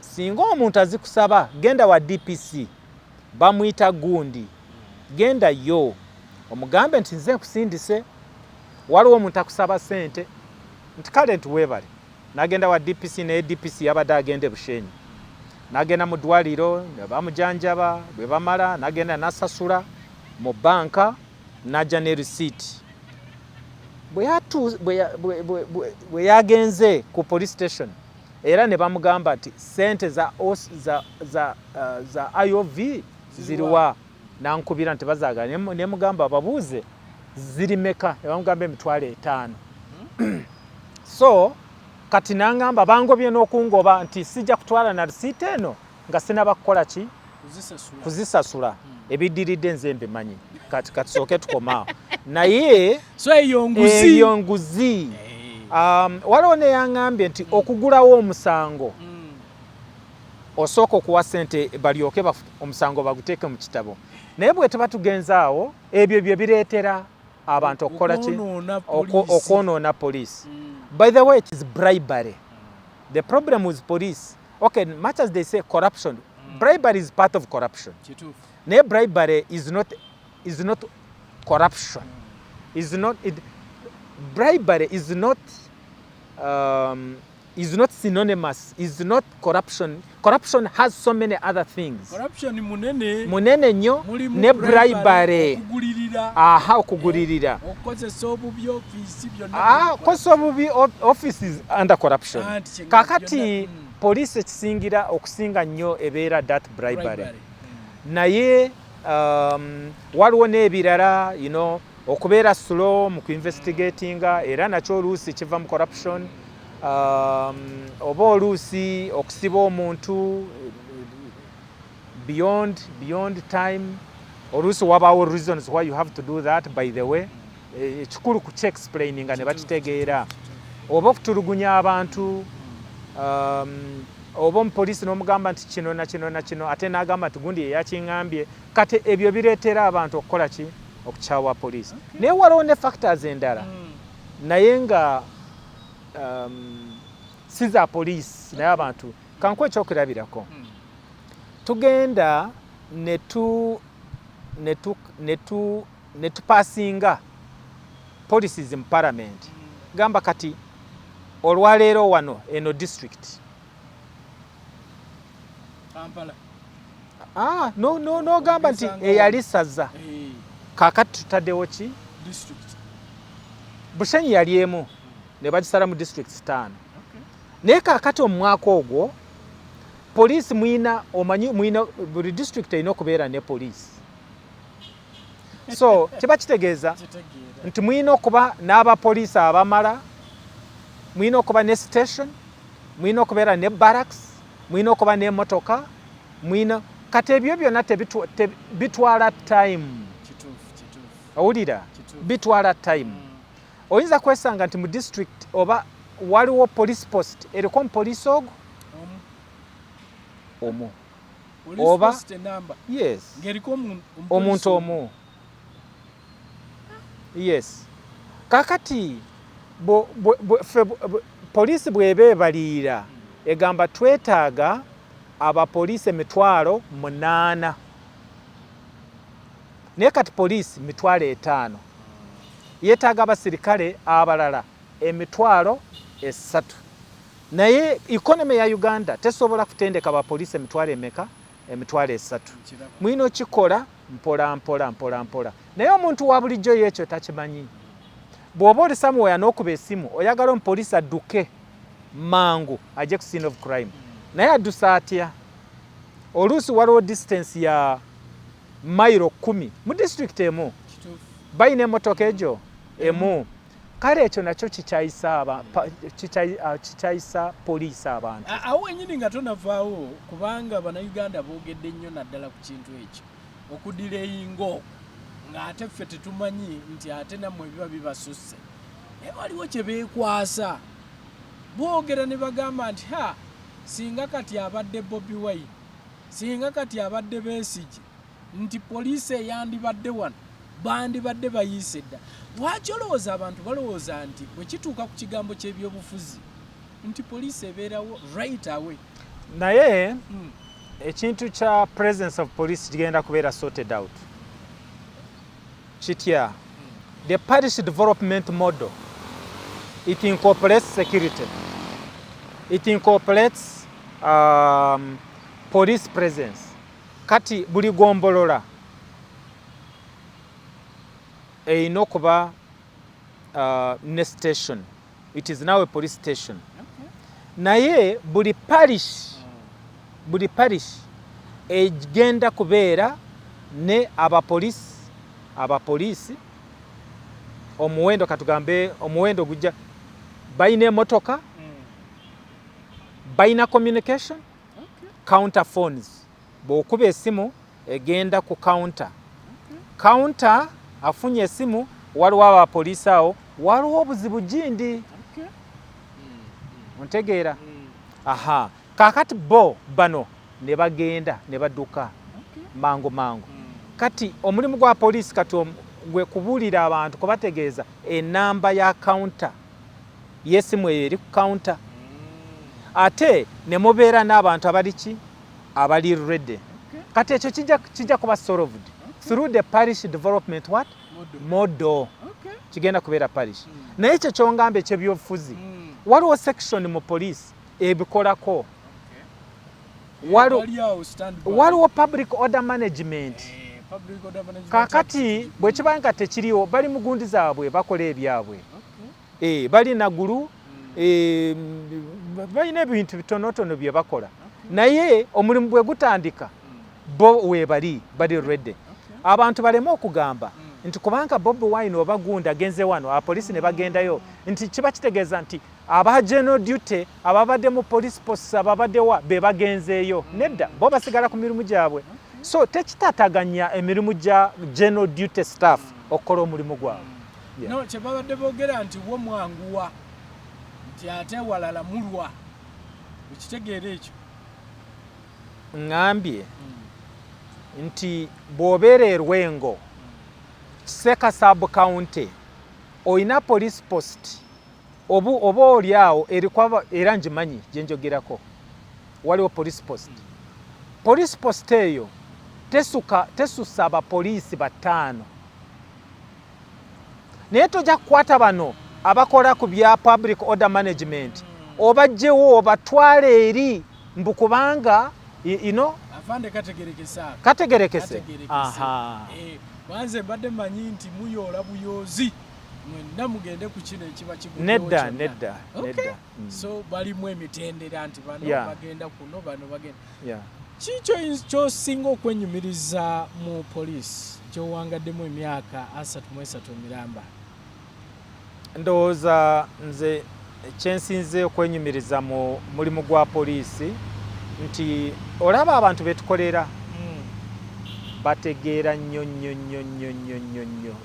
singa omuntu azikusaba genda wa DPC bamuyita gundi, genda yo omugambe nti nze nkusindise. Waliwo omuntu akusaba sente nti kale nti weebale. Nagenda wa DPC naye DPC yabadde agende Bushenyi. Nagenda mu ddwaliro ne bamujanjaba, bwe bamala nagenda nasasula mu banka najja ne receipt. Bwe yagenze ku police station era ne bamugamba nti sente za IOV ziriwa. Nankubira nti bazaagala ne mugamba babuuze ziri meka. Bamugamba emitwalo 5. So kati nangamba bangobye n'okungoba nti sijja kutwala na receipt eno nga sinaba kukola ki kuzisasula. Ebiddiridde nze mbimanyi. Kati sooke tukomaawo. Naye so eyo nguzi. Waliwo ne yangambye nti okugulawo omusango osooka okuwa sente balyoke omusango baguteeke mu kitabo. Naye bwe tuba tugenzaawo ebyo bye bireetera abantu okukola ki okwonoona police. By the way, it is bribery. The problem with police, okay, much as they say corruption, bribery is part of corruption. Naye bribery is not corruption. Bribery is not synonymous, is not corruption. Corruption has so many other things. Corruption munene nnyo ne bribery. Okugulirira. Okozesa obubi office byonna. Okozesa obubi office is under corruption. Kakati police ekisingira okusinga nnyo ebeera that bribery. Naye waliwo n'ebirala, okubeera slow mu kuinvestigatinga era nakyo oluusi kiva mu corruption. oba oluusi okusiba omuntu beyond time, oluusi wabaawo reasons why you have to do that. By the way, ekikulu ku explaining ne bakitegeera, oba okutulugunya abantu, oba omupoliisi n'omugamba nti kino na kino na kino ate n'agamba nti gundi yeyakiŋŋambye, kati ebyo bireetera abantu okukola ki? Okukyawa poliisi. Naye waliwo ne factors endala naye nga si za poliisi naye abantu kankuwa ekyokulabirako. Tugenda ne tupaasinga policies mu parliament. Gamba kati olwaleero wano eno district Kampala. No gamba nti eyali saza kakati tutaddewo ki? District. Bushenyi yali emu ne bagisala mu districts 5. Naye kakati omwaka ogwo poliisi mwina buli district erina okubeera ne poliisi. So kiba kitegeeza nti mwina okuba n'abapoliisi abamala, mwina okuba ne station, mwina okubeera ne barracks, mwina okuba n'emmotoka, mwina kati ebyo byonna bitwala time. Owulira? Bitwala time. Oyinza kwesanga nti mu district oba waliwo police post eriko omupoliisi ogwo omu oba yes omuntu omu. Yes. Kakati poliisi bw'eba ebaliira egamba twetaaga abapoliisi 800 naye kati poliisi 500 yeetaaga abasirikale abalala 300. Naye ikonomi ya Uganda tesobola kutendeka abapoliisi 300. Mwino okikola mpola. Naye omuntu wa bulijjo yekyo takimanyi. Bw'oba oli somewhere n'okuba essimu oyagala omupoliisi adduke mangu ajje ku scene of crime. Naye addusa atya? Oluusi waliwo distance ya mayiro 10 mu district emu. Bayina emmotoka egyo emu. Kale ekyo nakyo kikyayisa poliisi abantu. Awo wenyini nga tonavaawo kubanga bannayuganda boogedde nnyo naddala ku kintu ekyo okudireyinga okwo ng'ate ffe tetumanyi nti ate nammwe biba bibasusse. Naye waliwo kye beekwasa boogera ne bagamba nti singa kati abadde BOBIWINE, singa kati abadde Besigye, nti poliisi eyandibadde wano bandibadde bayiise dda. Lwaki olowooza abantu balowooza nti bwe kituuka ku kigambo ky'ebyobufuzi nti poliisi ebeerawo right away? Naye ekintu kya presence of police kigenda kubeera sorted out. Kitya? The parish development model, it incorporates security. It incorporates police presence. Kati buli gombolola erina okuba ne station. It is now a police station. Naye buli parish egenda kubeera ne abapoliisi omuwendo katugambe omuwendo gujja bayina emmotoka, bayina communication, counter phones. Bw'okuba essimu egenda ku counter. Counter afunye essimu waliwo abapoliisi awo, waliwo obuzibu gindi. Ontegeera? Kakati bano ne bagenda ne badduka mangu. Kati omulimu gwa poliisi kati gwe kubuulira abantu kubategeeza enamba ya counter y'essimu eyo eri ku counter. Ate ne mubeera n'abantu abali ready. Kati ekyo kijja kuba solved through the parish development model. Kigenda kubeera parish. Naye ekyo kyongamba ekyebyobufuzi waliwo section mu poliisi ebikolako. Waliwo public order management. Kakati bwe kiba nga tekiriwo bali mu gundi zaabwe bakola ebyabwe. Bali nagulu balina ebintu bitonotono bye bakola. Naye omulimu bwe gutandika bo bali ready. Abantu balema okugamba nti kubanga BOBIWINE oba gundi agenze wano apoliisi ne bagendayo nti kiba kitegeeza nti aba general duty ababadde mu police post ababadde wa be bagenzeeyo nedda bo basigala ku mirimu gyabwe so tekitataganya emirimu gya general duty staff okukola omulimu gwabwe no kyebabadde boogera nti wo mwanguwa nti ate walala mulwa ekitegeera ekyo ngambye nti bw'obeera erwengo Kiseka sub county oyina police post oba oli awo erikwaba era ngimanyi gye njogerako waliwo police post eyo tesusa abapoliisi bataano naye tojja kukwata bano abakola ku bya public order management obajjewo obatwale eri mbu kubanga afande kategerekese wanze mbadde manyi nti muyoola buyoozi mwenna mugende ku kino ekiba nedda so balimu emitendera nti bano bagenda kuno bano bagenda kikyo kyosinga okwenyumiriza mu poliisi kyowangaddemu emyaka 33 miramba ndowooza nze kyensinze okwenyumiriza mu mulimu gwa poliisi nti olaba abantu betukolera bategeera nnyo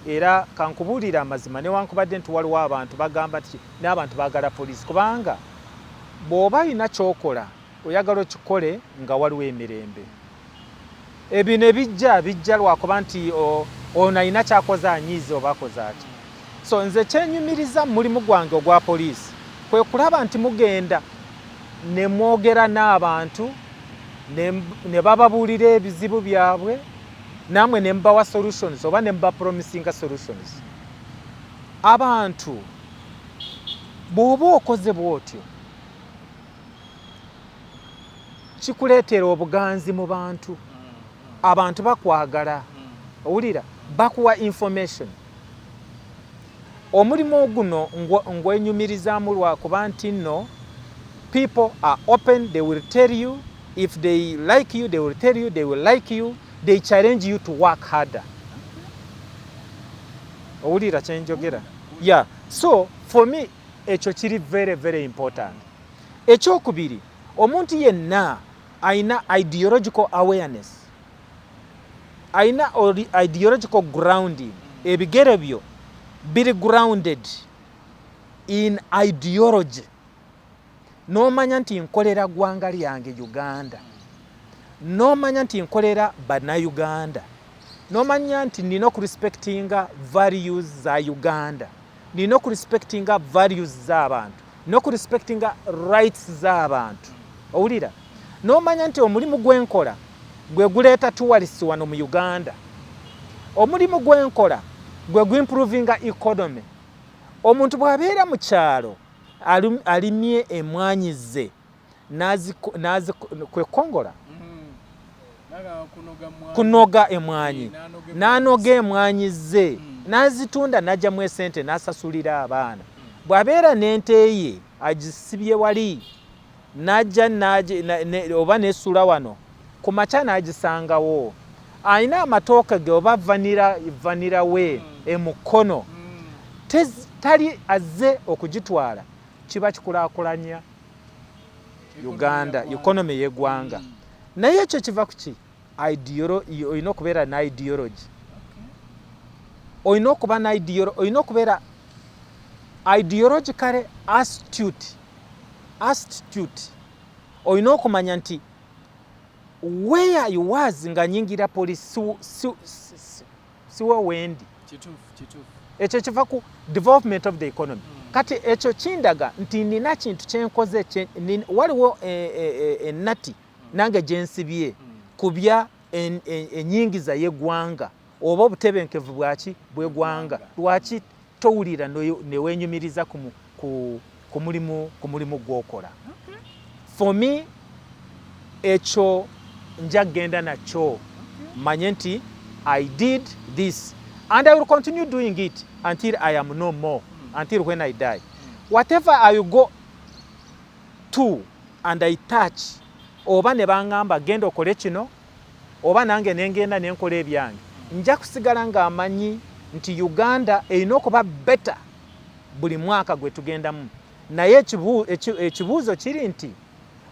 era kankubuulira amazima newankubadde nti waliwo abantu bagamba nti n'abantu baagala poliisi kubanga bw'oba alina kyokola oyagala okikole nga waliwo emirembe ebyo ne bijja lwakuba nti ono alina kyakoze anyiize oba akoze ati so nze kyenyumiriza mu mulimu gwange ogwa poliisi kwe kulaba nti mugenda ne mwogera n'abantu ne bababuulira ebizibu byabwe namwe ne mbawa solutions oba ne mba promisinga solutions abantu bw'oba okoze bw'otyo kikuleetera obuganzi mu bantu abantu bakwagala owulira bakuwa information omulimu guno ngwenyumirizaamu lwakuba nti nno people are open, they will tell you if they like you, they will tell you they will like you, they challenge you to work harder. Owulira kyenjogera? Yeah. So for me ekyo kiri very important. Ekyokubiri omuntu yenna aina ideological awareness, aina ideological grounding, ebigere byo biri grounded in ideology. Nomanya nti nkolera ggwanga lyange Uganda, nomanya nti nkolera Bannayuganda, nomanya nti nina okurespectinga values za Uganda, nina okurespectinga values z'abantu, nina okurespectinga rights z'abantu. Owulira? Nomanya nti omulimu gwenkola gwe guleeta tourists wano mu Uganda, omulimu gwenkola gwe guimprovinga economy. Omuntu bw'abeera mu kyalo alimye emwanyi ze kwekongola kunoga emwanyi n'anoga emwanyi ze n'azitunda n'ajjamu esente n'asasulira abaana. Bw'abeera n'ente ye agisibye wali n'ajja oba n'essula wano ku makya n'agisangawo, alina amatooke ge oba vanira we emukono tali azze okugitwala, kiba kikulaakulanya Uganda, economy y'eggwanga. Naye ekyo kiva ku ki? Olina okubeera na ideology, olina okubeera ideologically astute. Olina okumanya nti where I was nga nyingira police siwo wendi. Ekyo kiva ku development of the economy. Kati ekyo kindaga nti nina kintu kyenkoze, waliwo ennati nange gyensibye kubya enyingiza y'eggwanga oba obutebenkevu bw'eggwanga. Lwaki towulira neweenyumiriza ku mulimu gw'okola? For me ekyo nja genda nakyo, manye nti I did this and I will continue doing it until I am no more, until when I die. Whatever I will go to and I touch, oba ne bangamba genda okole kino oba nange nengenda nenkola ebyange, nja kusigala nga amanyi nti Uganda erina okuba better buli mwaka gwe tugendamu. naye ekibuuzo kiri nti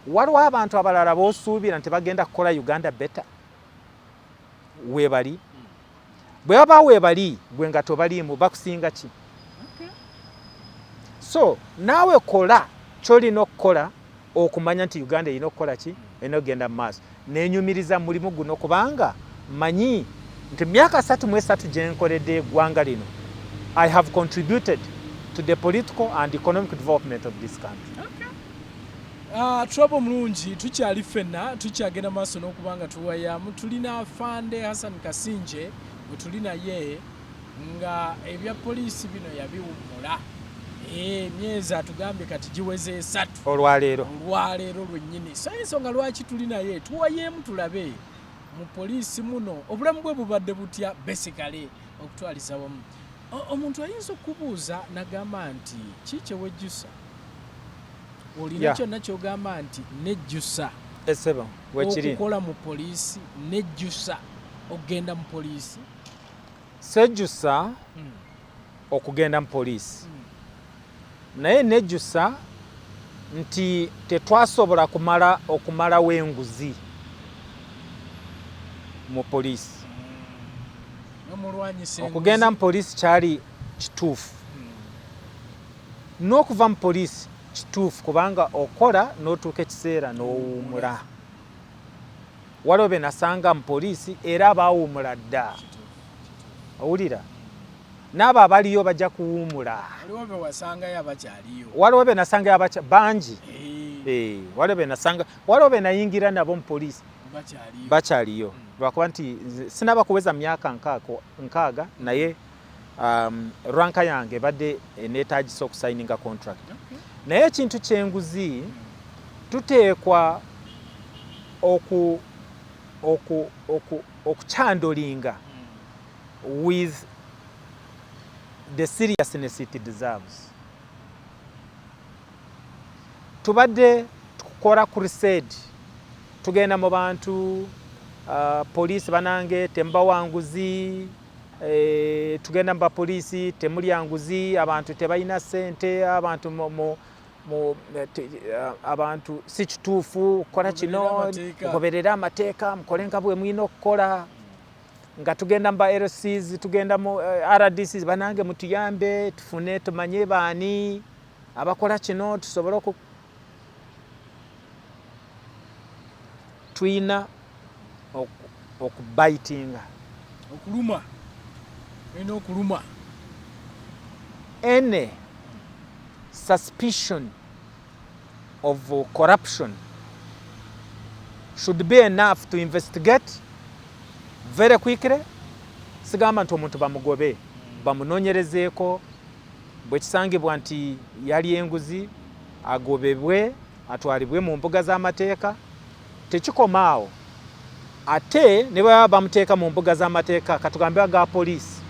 waliwo abantu abalala b'osuubira nti bagenda kukola Uganda better weebali bwe baba weebali gwe nga tobaliimu bakusinga ki? So naawe kola kyolina okukola okumanya nti Uganda erina okukola ki? Erina okugenda mu maaso. Neenyumiriza mu mulimu guno kubanga manyi nti myaka 33 gye nkoledde eggwanga lino I have contributed to the political and economic development of this country. Trouble mulungi tukyali ffenna tukyagenda maaso n'okubanga tuwayamu tulina afande ASAN Kasingye bwe tuli naye nga ebya poliisi bino yabiwummula emyezi atugambye kati giweze 3 olwaleero lwennyini. So ensonga lwaki tuli naye tuwayeemu tulabe mu poliisi muno obulamu bwe bubadde butya basically okutwaliza wamu. Omuntu ayinza okubuuza nagamba nti kiki wejjusa olina kyonna kyogamba nti nejjusa esebo wekiri okukola mu poliisi nejjusa okugenda mu poliisi sejjusa okugenda mu poliisi naye nejjusa nti tetwasobola okumalawo enguzi mu poliisi. Okugenda mu poliisi kyali kituufu n'okuva mu poliisi kituufu kubanga okola n'otuuka ekiseera n'owuumula. Waliwo be nasanga mu poliisi era baawuumula dda. Owulira? N'abo abaliyo bajja kuwuumula. Waliwo be nasangayo bangi. Waliwo be nayingira nabo mu poliisi bakyaliyo. Lwakuba nti sinaba kuweza myaka nkaaga naye ranka yange badde neetaagisa okusayininga contract. Naye ekintu ky'enguzi tuteekwa okukyandolinga with the seriousness it deserves. Tubadde tukola crusade tugenda mu bantu poliisi banange tembawa nguzi, tugenda mu bapoliisi temulya nguzi, abantu tebalina ssente, abantu si kituufu kola kino mugoberera amateeka mukole nga bwe mulina okukola. Nga tugenda mu ba LCs tugenda mu RDCs banange mutuyambe tufune tumanye baani abakola kino tusobole tuyina okubaitinga okuluma any suspicion of corruption should be enough to investigate very quickly. Sigamba nti omuntu bamugobe bamunoonyerezeeko bwe kisangibwa nti yali enguzi agobebwe atwalibwe mu mbuga z'amateeka. Tekikomaawo ate ne baba bamuteeka mu mbuga z'amateeka katugambe aga poliisi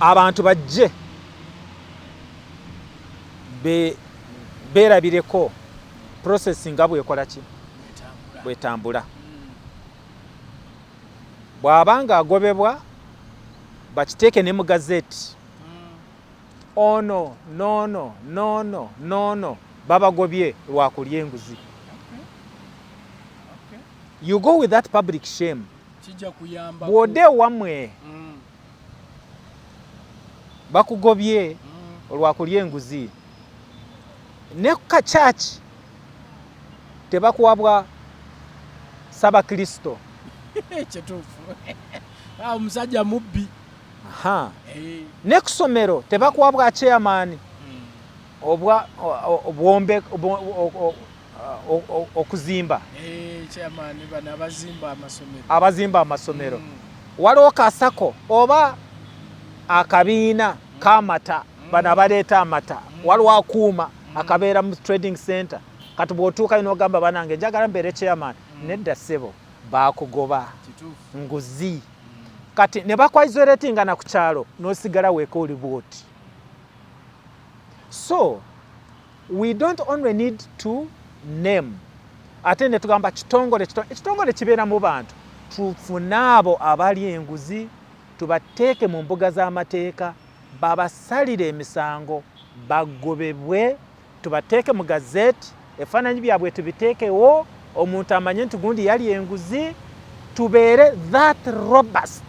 abantu bajje beerabireko process nga bwekola ki bwetambula. Bw'abanga agobebwa bakiteeke ne mu gazeti ono nono babagobye lwakulya enguzi. You go with that public shame. Bw'odde wamwe bakugobye olwakulya enguzi ne kachachi tebakuwabwa Sabakristo kituufu omusajja mubbi. Ne kusomero tebakuwabwa chairman obwombe okuzimba abazimba amasomero. Waliwo kasako oba akabiina k'amata bano abaleeta amata. Waliwo akuuma akabeera mu trading center kati bw'otuuka n'ogamba banange njagala mbeere chairman. Nedda ssebo baakugoba nguzi kati ne bakwaizolatinga na ku kyalo n'osigala weeka oli bwoti. So we don't only need to name ate ne tugamba kitongole kibeera mu bantu tufune abo abali enguzi tubateeke mu mbuga z'amateeka babasalire emisango bagobebwe tubateeke mu gazeti efaananyi byabwe tubiteekewo omuntu amanye nti gundi yali enguzi tubeere that robust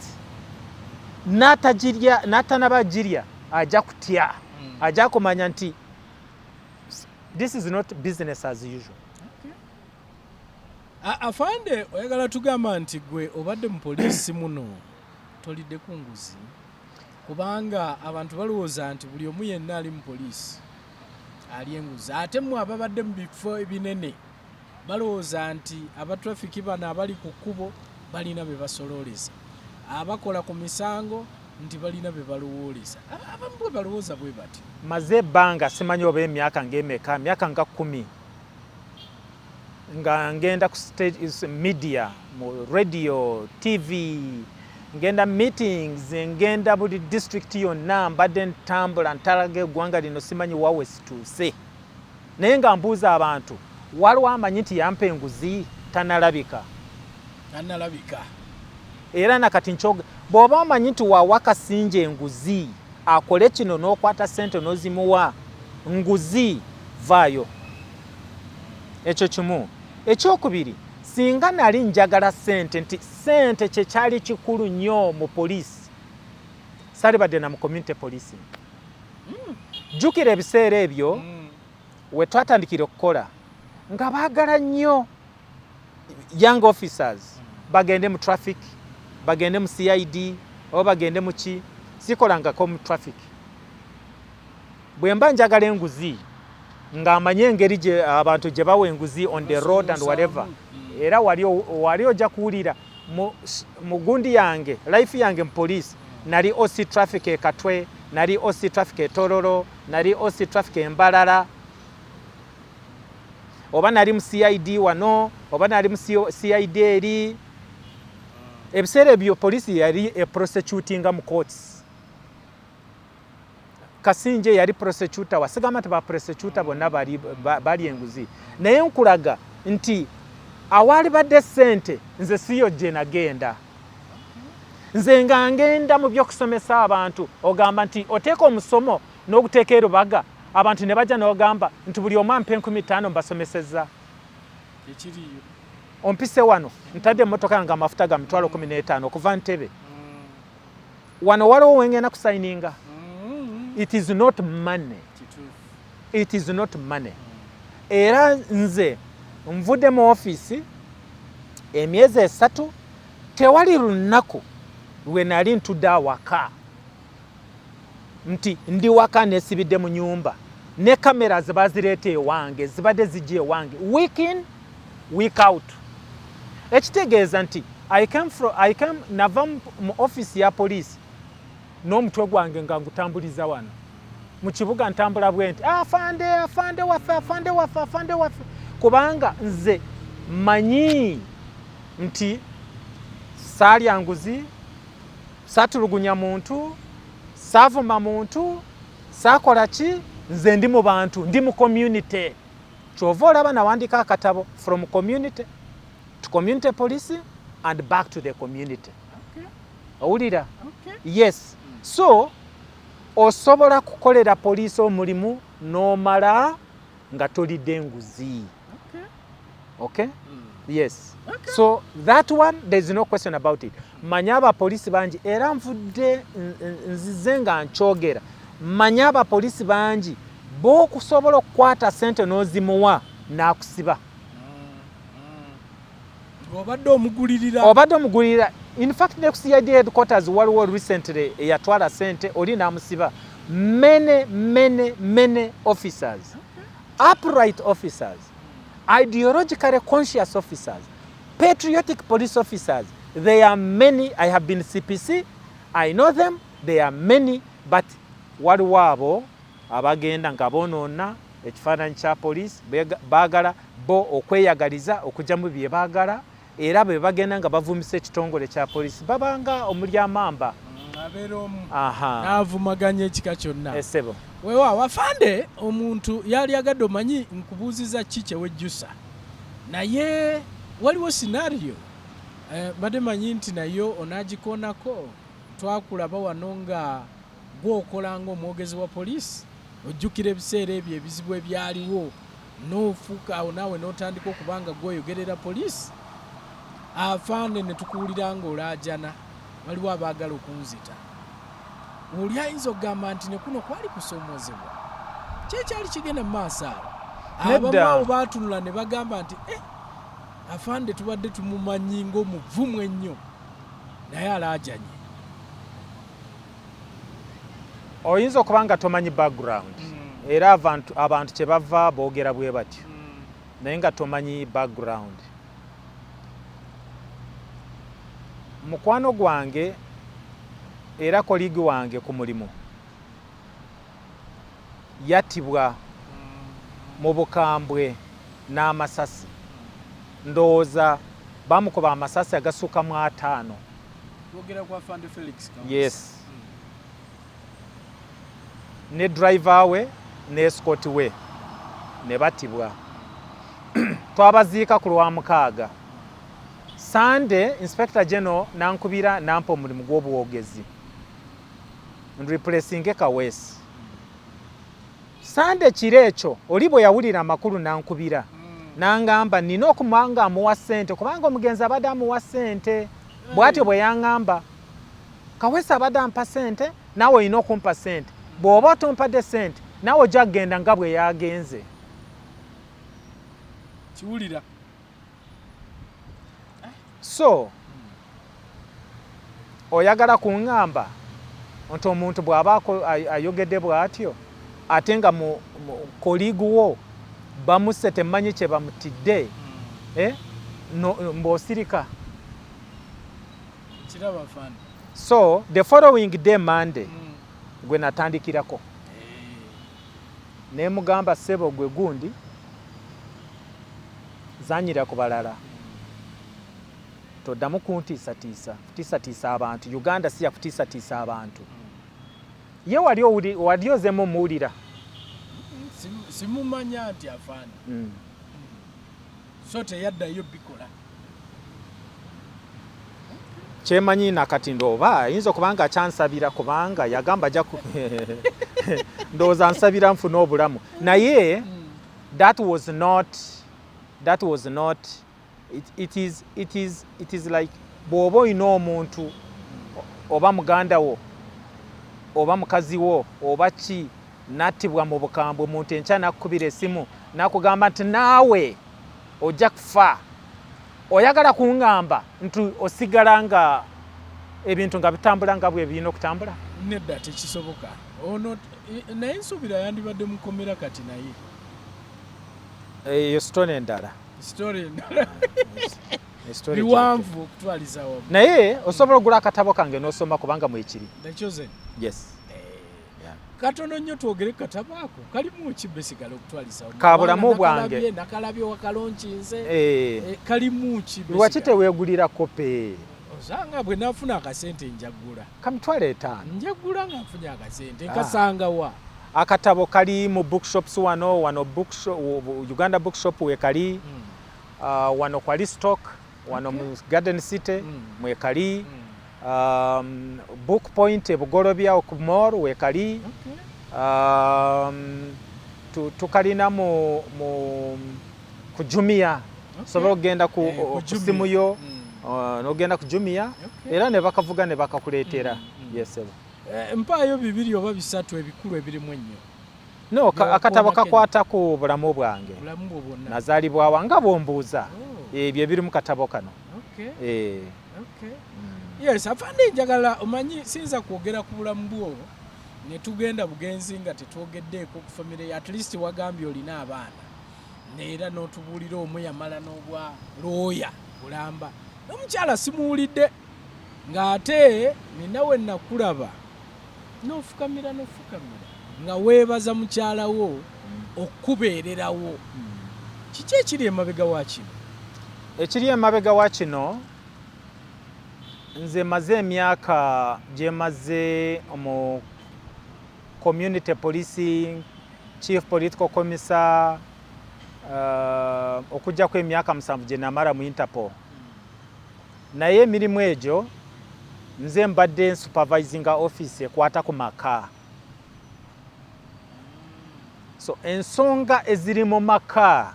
n'atanabagirya ajja kutya ajja kumanya nti this is not business as usual. Afande oyagala tugamba nti gwe obadde mu poliisi muno tolidde ku nguzi kubanga abantu balowooza nti buli omu yenna ali mu poliisi ali enguzi ate mmwe ababadde mu bifo ebinene balowooza nti abatrafiki bano abali ku kkubo balina be basolooleza abakola ku misango nti balina be balowooleza abamu bwe balowooza bwe bati maze ebbanga simanyi oba emyaka ng'emeka myaka nga 10 nga ngenda ku media mu radio TV ngenda meetings ngenda buli district yonna mbadde ntambula ntalaga eggwanga lino simanyi wawe situuse naye nga mbuuza abantu waliwo amanyi nti yampa enguzi tanalabika era nakati nkyoga bw'oba omanyi nti wawa Kasinje enguzi akole kino n'okwata ssente n'ozimuwa nguzi vaayo ekyo kimu. Ekyokubiri singa nali njagala ssente nti ssente kyekyali kikulu nnyo mu poliisi salibadde na mu community policing. Jjukira ebiseera ebyo we twatandikira okukola nga baagala nnyo young officers bagende mu traffic bagende mu CID oba bagende mu ki sikolangako mu traffic. Bwe mba njagala enguzi nga amanye engeri gye abantu gye bawa enguzi on the road and whatever era wali ojja kuwulira mu gundi yange life yange mu police nali OC traffic e Katwe nali OC traffic e Tororo nali OC traffic e Mbalala oba nali mu CID wano oba nali mu CID eri ebiseera ebyo police yali prosecutinga mu courts. Kasinje yali prosecutor wasigama nti ba prosecutor bonna bali enguzi naye nkulaga nti awali badde ssente nze siyo gye nagenda nze nga ngenda mu by'okusomesa abantu ogamba nti oteeka omusomo n'oguteeka erubaga abantu ne bajja n'ogamba nti buli omu ampe 15 mbasomesezza ekiriyo ompise wano ntadde emmotoka nga amafuta ga 15 okuva Ntebe wano waliwo wengenda kusayininga. It is not money. It is not money. Era nze nvudde mu office emyezi 3 tewali lunaku lwe nali ntudde awaka nti ndi waka nesibidde mu nyumba ne kamera zibazireeta ewange zibadde zijja ewange week in week out. Ekitegeeza nti I came nava mu office ya police n'omutwe gwange nga ngutambuliza wano mu kibuga ntambula bwenti afande waffe kubanga nze manyi nti saalya nguzi saatulugunya muntu saavuma muntu saakola ki nze ndi mu bantu ndi mu community kyova olaba nawandika akatabo from community to community police and back to the community. Owulira? Yes. So osobola kukolera poliisi omulimu n'omala nga tolidde enguzi. Okay? Yes. So that one there is no question about it. Manya abapoliisi bangi era nvudde nzize nga nkyogera manya abapoliisi bangi b'okusobola okukwata ssente n'ozimuwa n'akusiba. Obadde omugulirira. In fact, next CID headquarters waliwo recently yatwala ssente oli n'amusiba. Many officers, upright officers, ideologically conscious officers, patriotic police officers. There are many. I have been CPC. I know them. There are many, but waliwo abo abagenda nga bonoona ekifaananyi kya police baagala bo okweyagaliza okujja mu bye baagala era bwe bagenda nga bavumisa ekitongole kya poliisi babanga omulyamamba abeera omu n'avumaganya ekika kyonna. Esebo weewaawo afande omuntu yali agadde omanyi nkubuuziza ki kyewejjusa naye waliwo scenario badde manyi nti nayo onaagikoonako twakulaba wano nga gwokola ng'omwogezi wa poliisi ojjukira ebiseera ebyo ebizibu ebyaliwo n'ofuuka awo naawe n'otandika okubanga gwoyogerera poliisi afande ne tukuwulira ng'olaajana waliwo abaagala okunzita oli ayinza okugamba nti ne kuno kwali kusoomozebwa kyekyali kigenda mu maaso awo abamu abo baatunula ne bagamba nti afande tubadde tumumanyi ng'omuvumu ennyo naye alaajanye. Oyinza okuba nga tomanyi background era abantu kye bava boogera bwe batyo naye nga tomanyi background. Mukwano gwange era koligi wange ku mulimu yattibwa mu bukambwe n'amasasi. Ndowooza bamukuba amasasi agasuuka mu 5. Twogera kwa Afande Felix Kamusi. Yes. Ne driver we ne escort we ne battibwa. Twabaziika ku Lwamukaaga. Sunday Inspector General nankubira nampa omulimu gw'obuwogezi replacing Kawesi. Sunday kiro ekyo oli bwe yawulira amakulu nankubira nangamba nina okumanga amuwa ssente kubanga omugenzi abadde amuwa ssente. Bw'atyo bwe yaŋŋamba Kawesi abadde ampa ssente naawe olina okumpa ssente, bw'oba otompadde ssente naawe ojja kugenda nga bwe yagenze. Kiwulira. So oyagala kuŋŋamba nti omuntu bw'aba ayogedde bw'atyo ate nga mu koliguwo bamuse temanyi kye bamutidde mb'osirika. Kiraba afande. So the following day Monday gwe natandikirako ne mugamba ssebo gwe gundi zanyira ku balala toddamu kutiisatiisa abantu. Uganda si yakutiisatiisa abantu. Ye wali ozemu muwulira? Simumanya nti afande. So teyaddayo bikola. Kyemanyi nakati ndooba ayinza okuba nga akyansabira kubanga yagamba ajja ndowooza nsabira nfuna obulamu naye that was not it is like bw'oba olina omuntu oba muganda wo oba mukazi wo oba ki nattibwa mu bukambwe, omuntu enkya nakukubira essimu nakugamba nti naawe ojja kufa, oyagala kuŋŋamba nti osigala nga ebintu nga bitambula nga bwe birina okutambula? Nedda, tekisoboka. Ono naye nsuubira yandibadde mukomera kati naye. Eyo sitone endala. Biwanvu okutwaliza wamu. Naye osobola okugula akatabo kange n'osoma kubanga mwekiri. Nakyoze? Yes. Katono nnyo twogere katabo ako kalimu ki besigala okutwaliza wamu? Kabulamu bwange. Nakalabye wakalonkinze. Kalimu ki besigala? Lwaki teweegulira kope? Osanga bwe nafuna akasente njagula. Kamitwale 5. Njagula nga nfunye akasente nkasanga wa. Akatabo kali mu bookshops wano Uganda bookshop we kali wano kwali stock wano mu Garden City mwe kali book point ebugolobya ku mall we kali tukalina mu kujumia sobola okugenda ku simu yo n'ogenda ku Jumia era ne bakavuga ne bakakuleetera. Yes. Mpaayo 2 oba 3 ebikulu ebirimu ennyo. No, akatabo kakwata ku bulamu bwange. Bulamu bwo bwonna. Nazaalibwa wanga bombuuza. Ebyo ebiri mu katabo kano. Okay. Yes, afande njagala omanyi sinza kwogera ku bulamu bwo ne tugenda bugenzi nga tetwogeddeeko ku family, at least wagambye olina abaana. Neera n'otubuulira omu yamala n'obwa looya bulamba. N'omukyala simuwulidde ng'ate ninawe nakulaba n'ofukamira nga weebaza mukyala wo okubeererawo. Kiki ekiri emabega wa kino? Ekiri emabega wa kino nze maze emyaka gye maze mu community policing, chief political commissar, okujjako emyaka 7 gye namala mu Interpol. Naye emirimu egyo nze mbadde supervising office ekwata ku maka. So ensonga eziri mu maka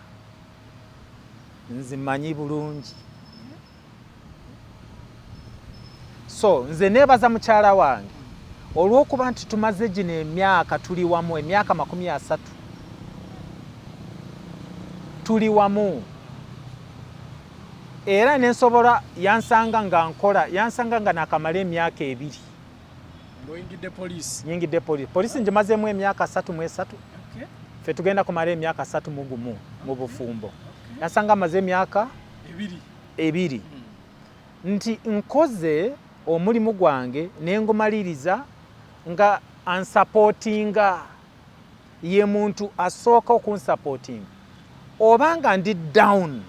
nzimanyi bulungi. So nze nebaza mukyala wange olw'okuba nti tumaze gino emyaka tuli wamu, emyaka 30 tuli wamu, era nensobola yansanga nga nkola, yansanga nga nakamala emyaka 2. Ngoyingidde police. Nyingidde police. Police njimazeemu emyaka 33. Okay. Fe tugenda kumala emyaka 3 mu bufumbo. Yansanga maze emyaka 2. Nti nkoze omulimu gwange nengumaliriza nga unsupportinga ye muntu asooka okunsupportinga. Obanga ndi down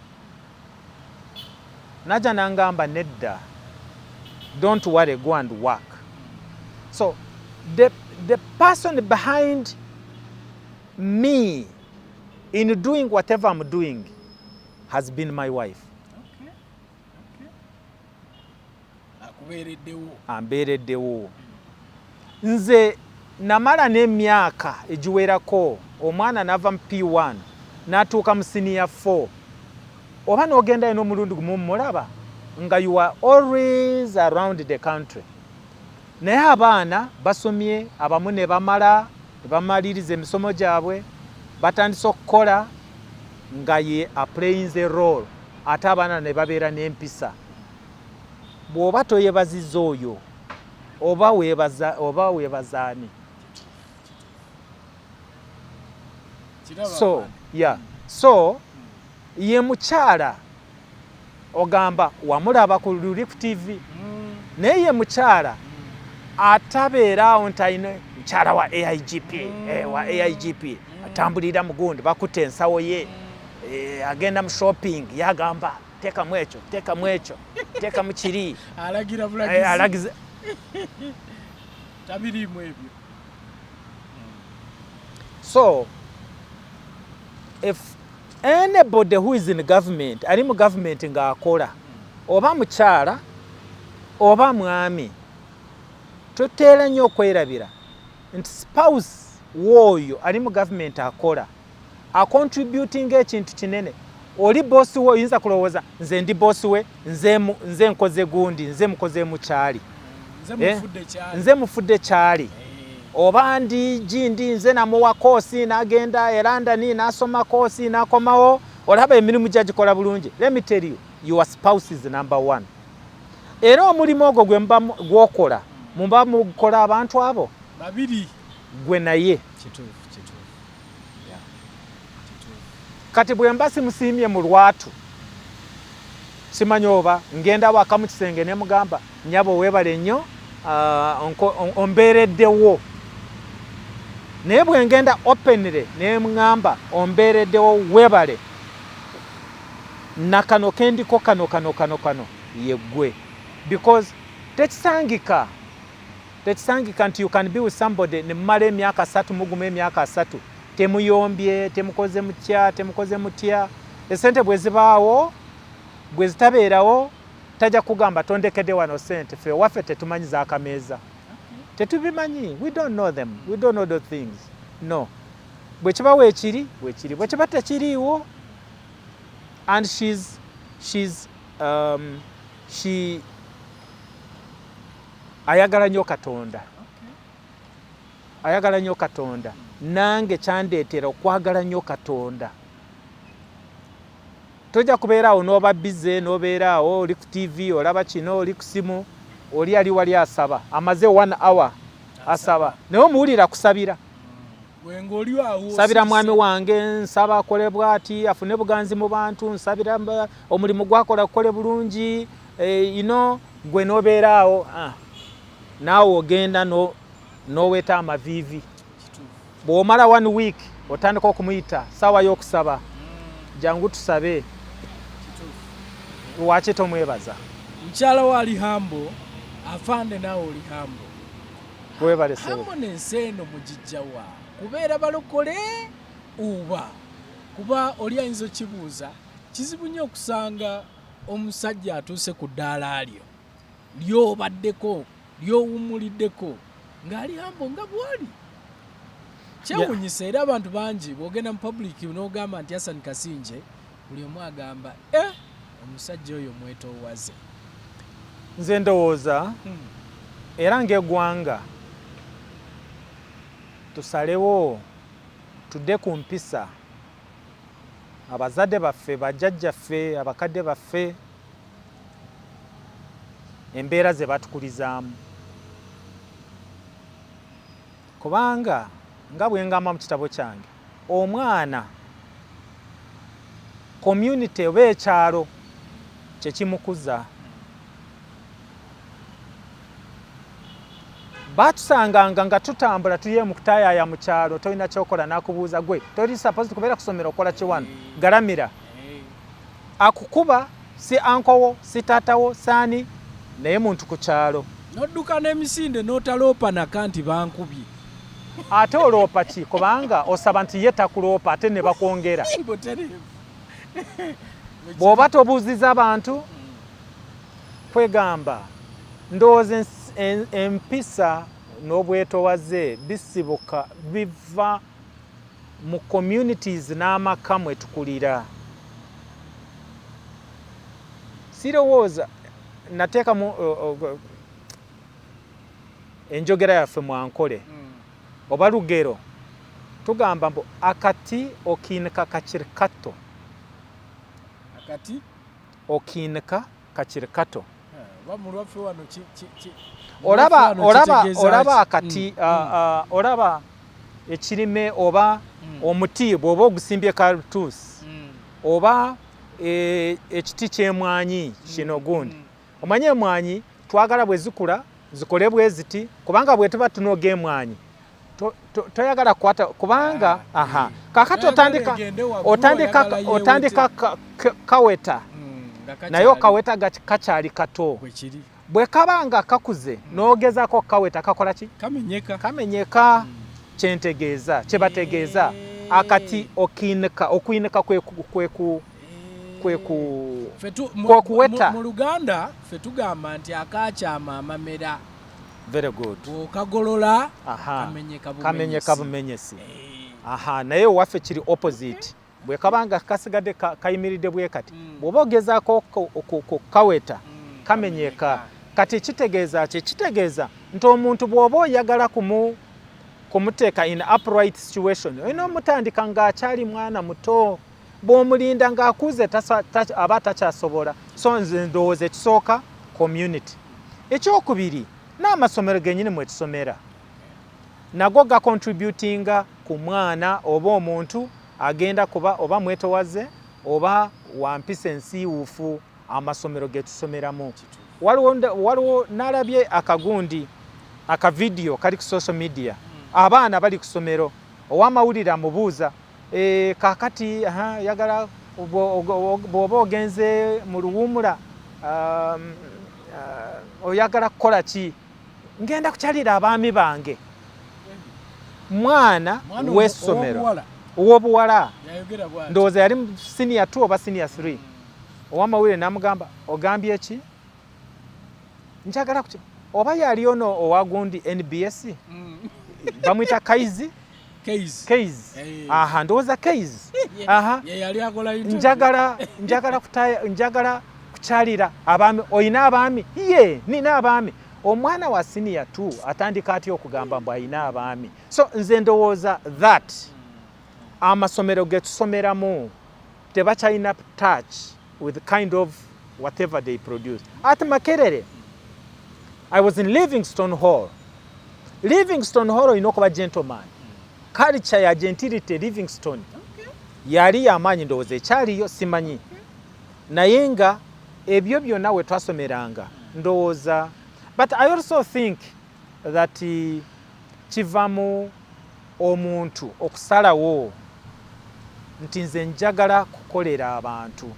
naja nangamba nedda, don't worry, go and work. So the person behind me in doing whatever I'm doing has been my wife. Okay. Akubereddewo. Ambereddewo. Nze namala n'emyaka egiwerako, omwana nava mu P1 n'atuuka mu senior 4. Oba n'ogenda eno omulundi gumu mulaba nga you are always around the country. Naye abaana basomye, abamu ne bamaliriza emisomo gyabwe, batandise okukola nga ye playing a role, ate abaana ne babeera n'empisa. Bw'oba toyebaziza oyo oba weebazaani. So ye mukyala ogamba wamulaba ku Luliku TV, naye ye mukyala atabeeraawo nti ayina mukyala wa AIGP atambulira mugundi bakutte ensawo ye, agenda mu shopping yagamba teekamu ekyo teekamu kiri, alagira bulagizi, alagiza tabirimu ebyo. So if anybody who is in government, ali mu government nga akola, oba mukyala oba mwami, tuteera nnyo okwerabira nti spouse w'oyo ali mu government akola acontributing ekintu kinene. Oli bosi we oyinza kulowooza nze ndi bosi we, nze nkoze gundi, nze mukoze mukyali, nze mufudde kyali, oba ndi gindi nze namuwa koosi n'agenda e London n'asoma koosi n'akomawo, olaba emirimu gyagikola bulungi. Let me tell you, your spouse is number 1. Era omulimu ogwo gwokola muba mukola abantu abo babiri, gwe naye. Kati bwe mba simusiimye mu lwatu, simanyi oba ngenda waka mu kisenge ne mugamba nyabo weebale nnyo, ombeereddewo. Naye bwe ngenda openly ne mugamba ombeereddewo weebale, nakano kendiko kano ye gwe. Because tekisangika nti you can be with somebody ne mmala emyaka 3 muguma emyaka 3 temuyombye, temukoze mutya, temukoze mutya. Esente bwe zibaawo, bwe zitabeerawo, tajja kugamba tondekedde wano sente, ffe waffe tetumanyi z'akameeza. Tetubimanyi, we don't know them, we don't know those things. No. Bwe kiba weekiri, bwe kiba tekiriiwo. And she ayagala nnyo Katonda. Ayagala nnyo Katonda. Nange kyandeetera okwagala nnyo Katonda. Tojja kubeeraawo n'oba bize, n'obeeraawo oli ku TV, olaba kino, oli ku simu, oli ali wali asaba. Amaze 1 hour asaba. Naye omuwulira kusabira. Sabira mwami wange, nsaba akole bw'ati, afune buganzi mu bantu, nsabira omulimu gwakola kukole bulungi, gwe n'obeeraawo. Naawe ogenda n'oweeta amaviivi. Bw'omala 1 week otandika okumuyita ssaawa y'okusaba, jangu tusabe. Lwaki tomwebaza? Mukyala wa ali hambo, afande naawe oli hambo. Webale sebo. Hambo n'ensi eno mugijjawa kubeera balokole oba kuba oli ayinza okibuuza, kizibu nnyo okusanga omusajja atuuse ku ddaala alyo lyobaddeko lyowumuliddeko ng'ali hambo nga bwali kyewunyisa era abantu bangi bw'ogenda mu public n'ogamba nti Asan Kasingye buli omu agamba omusajja oyo mwetoowaze. Nze ndowooza era ng'eggwanga tusalewo tudde ku mpisa abazadde baffe bajjajjaffe abakadde baffe embeera ze batukulizaamu kubanga nga bwe ngamba mu kitabo kyange omwana community oba ekyalo kyekimukuza. Batusanganga nga tutambula tuye mu kutayaaya mu kyalo tolina kyokola n'akubuuza gwe toli supposed kubeera kusomera okola kiwano galamira akukuba si ankowo si taatawo saani naye muntu ku kyalo nodduka n'emisinde n'otaloopa naka nti bankubye ate oloopa ki kubanga osaba nti ye takuloopa ate ne bakwongera bw'oba tobuuziza abantu kwegamba ndowooza empisa n'obwetoowaze bisibuka biva mu communities n'amaka mwe tukulira. Sirowooza nateekamu enjogera yaffe mwankole oba lugero tugamba mbu akati okiinika kakiri kato okiinika kakiri kato olaba akati olaba ekirime oba omuti bw'oba ogusimbye kalituusi oba ekiti ky'emwanyi kino gundi omanye emwanyi twagala bwe zikula zikole bwe ziti kubanga bwe tuba tunoga emwanyi toyagala kukwata kubanga kakati otandika kaweta naye kaweta kakyali kato bwe kabanga kakuze n'ogezako kaweta kakola ki kamenyeka kyentegeeza kyebategeeza akati okwinika kwekuweta mu Luganda ffe tugamba nti akakyama amamera. Very good. Okagolola kamenyeka bumenyesi. Naye waffe kiri opposite. Bwe kabanga kasigadde kayimiridde bwe kati bw'oba ogezaako kaweta kamenyeka. Kati kitegeeza nti omuntu bw'oba oyagala kumuteeka in upright situation olina omutandika ng'akyali mwana muto bw'omulinda ng'akuze aba takyasobola. So nze ndowooza ekisooka community. Ekyokubiri n'amasomero gennyini mwe tusomera nago gacontributinga ku mwana oba omuntu agenda kuba oba mwetowaze oba wampisa ensiiwuufu amasomero ge tusomeramu. Waliwo nalabye akagundi akavidiyo kali ku social media abaana bali ku ssomero ow'amawulire amubuuza kakati yagala bw'oba ogenze mu luwummula oyagala kukola ki? Ngenda kukyalira abaami bange. Mwana w'essomero ow'obuwala ndowooza yali senior 2 oba senior 3 ow'amawulire n'amugamba ogambye ki? Njagala oba yali ono owagundi NBS bamwita Kaizi ndowooza Kaizi njagala kukyalira abaami. Oyina abaami? Ye nina abaami. Omwana wa senior 2 atandika atya okugamba mbu ayina abaami? So nze ndowooza that amasomero ge tusomeramu tebakyalina touch with kind of whatever they produce. At Makerere I was in Livingstone Hall. Livingstone Hall olina okuba gentleman. Culture ya gentility Livingstone yali yamaanyi ndowooza ekyaliyo simanyi naye nga ebyo byonna we twasomeranga ndowooza. But I also think that kivamu omuntu okusalawo nti nze njagala kukolera abantu.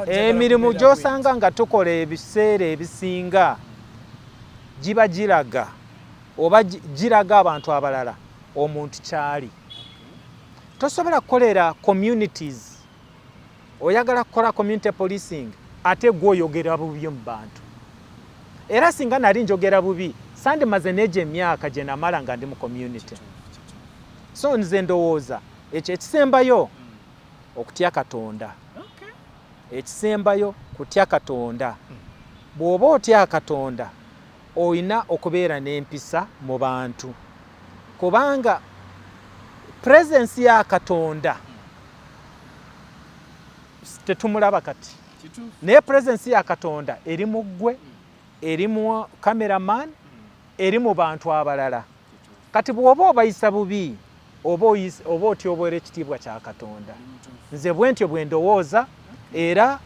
Emirimu gy'osanga nga tukola ebiseera ebisinga giba giraga oba giraga abantu abalala omuntu kyali. Tosobola kukolera communities oyagala kukola community policing ate gwe oyogera bubi mu bantu. era singa nali njogera bubi sandimaze neje emyaka gye namala nga ndi mu community. So nze ndowooza ekyo ekisembayo okutya Katonda. Ekisembayo kutya Katonda. Bw'oba otya Katonda oyina okubeera n'empisa mu bantu, kubanga presence ya Katonda tetumulaba kati, naye presence ya Katonda eri mu ggwe, eri mu cameraman, eri mu bantu abalala. Kati bw'oba obayisa bubi oba otyoboera ekitiibwa kya Katonda. Nze bwe ntyo bwe ndowooza, era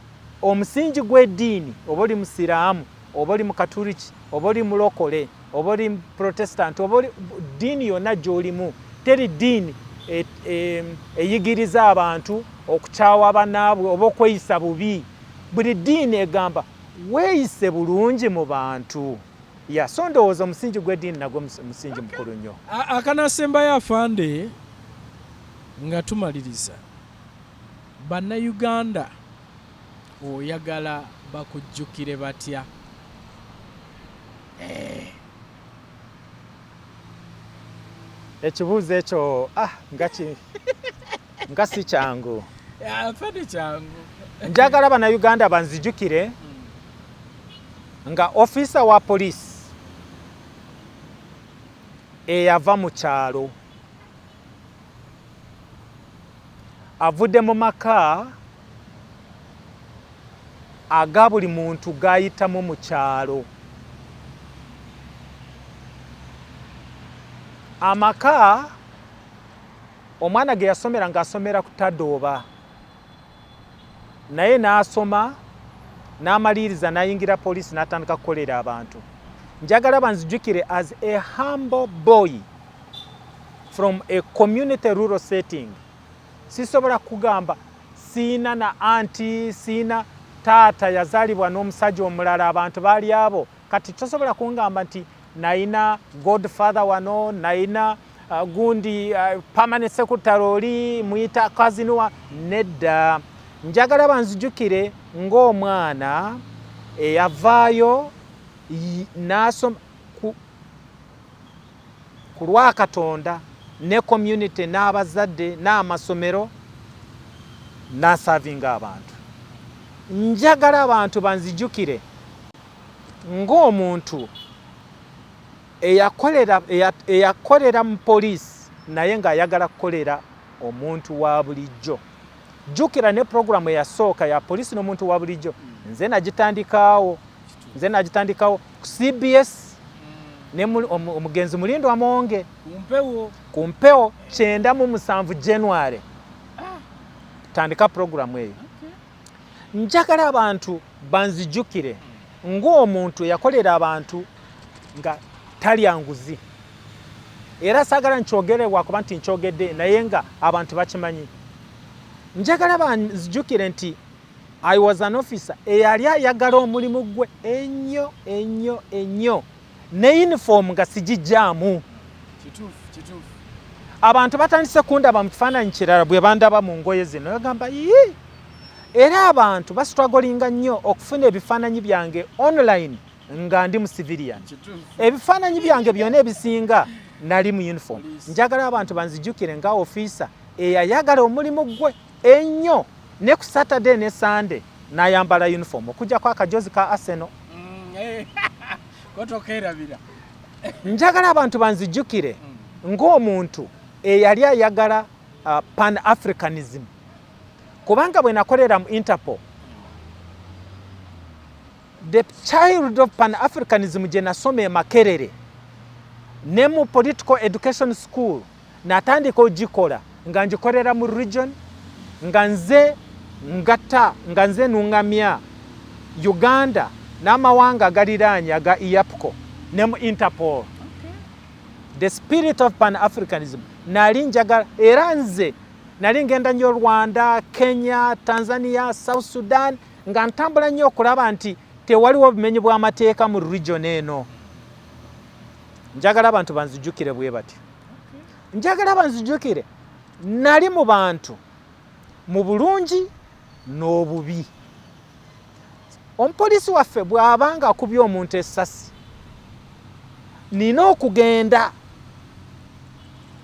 omusingi gw'eddiini, oba oli musiraamu, oba oli mukatuliki, oba oli mulokole, oba oli protestant, oba oli ddiini yonna gy'olimu, teri ddiini eyigiriza abantu okukyawa bannaabwe oba okweyisa bubi. Buli ddiini egamba weeyise bulungi mu bantu. So ndowooza omusingi gw'eddiini nagwo musingi mukulu nnyo. Akanasembayo afande nga tumaliriza, bannayuganda oyagala bakujjukire batya? Ekibuuzo ekyo nga si kyangu. Afande kyangu. Njagala bannayuganda banzijjukire nga ofisa wa poliisi eyava mu kyalo avudde mu maka aga buli muntu gayitamu mu kyalo. Amaka omwana ge yasomera ng'asomera ku Tadooba, naye n'asoma n'amaliriza n'ayingira poliisi n'atandika kukolera abantu. Njagala banzijjukire as a humble boy from a community rural setting. Sisobola kugamba siina na anti, siina taata yazaalibwa n'omusajja omulala, abantu baali abo. Kati tosobola kungamba nti naina godfather wano, naina gundi permanent secretary oli muyita cousin wa. Nedda. Njagala banzijjukire ng'omwana eyavaayo n'asoma ku lwa Katonda ne community n'abazadde n'amasomero n'asavinga abantu. Njagala abantu banzijjukire ng'omuntu eyakolera mu poliisi naye ng'ayagala kukolera omuntu wa bulijjo. Jjukira ne programu eyasooka ya poliisi n'omuntu wa bulijjo nze nagitandikawo ku CBS ne omugenzi Mulindwa Monge ku mpewo 97 January tandika programu eyo. Njagala abantu banzijjukire ng'omuntu yakolera abantu nga talya nguzi, era saagala nkyogerebwa kuba nti nkyogedde naye nga abantu bakimanyi. Njagala banzijjukire nti I was an officer eyali ayagala omulimu gwe ennyo ennyo ennyo, ne uniform nga sigijjaamu. Kituufu. Abantu batandise kundaba mu kifaananyi kirala bwe bandaba mu ngoye zino bagamba yii. Era abantu bastruggolinga nnyo okufuna ebifaananyi byange online nga ndi mu civilian. Ebifaananyi byange byonna ebisinga nali mu uniform. Njagala abantu banzijjukire nga officer eyayagala omulimu gwe ennyo, ne ku Saturday ne Sunday n'ayambala uniform okujjako akajozi ka Arsenal. Njagala abantu banzijjukire ng'omuntu eyali ayagala pan-Africanism, kubanga bwe nakolera mu Interpol, the child of pan-Africanism gye nasoma e Makerere ne mu political education school natandika ogikola nga ngikolera mu region, nga nze nungamya Uganda n'amawanga agaliraanye aga IAPCO ne mu Interpol. The spirit of pan-Africanism nali njagala, era nze nali ngenda nnyo Rwanda, Kenya, Tanzania, South Sudan nga ntambula nnyo okulaba nti tewaliwo bumenyi bw'amateeka mu region eno. Njagala abantu banzijjukire bwe bati. Njagala banzijjukire nali mu bantu mu bulungi n'obubi. omupoliisi waffe bw'abanga akubye omuntu essasi nina okugenda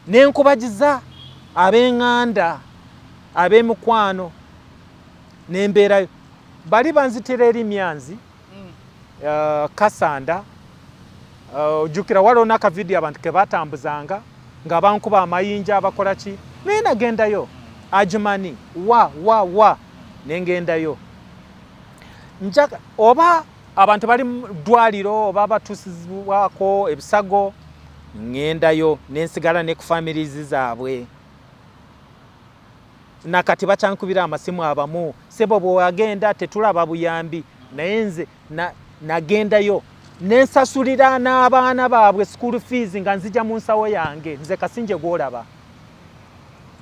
nenkubagiza ab'eŋŋanda ab'emikwano nembeerayo bali banzitira eri Myanzi Kasanda ojjukira waliwo n'akavidiyo abantu ke batambuzanga nga bankuba amayinja abakola ki naye nagendayo Ajimani wa nengendayo njaga oba abantu bali mu ddwaliro oba batuusibwako ebisago ngendayo nensigala ne ku families zaabwe nakati bakyankubira amasimu abamu sebo bw'agenda tetulaba buyambi naye nze nagendayo nensasulira n'abaana baabwe school fees nga nzija mu nsawo yange nze Kasinje gw'olaba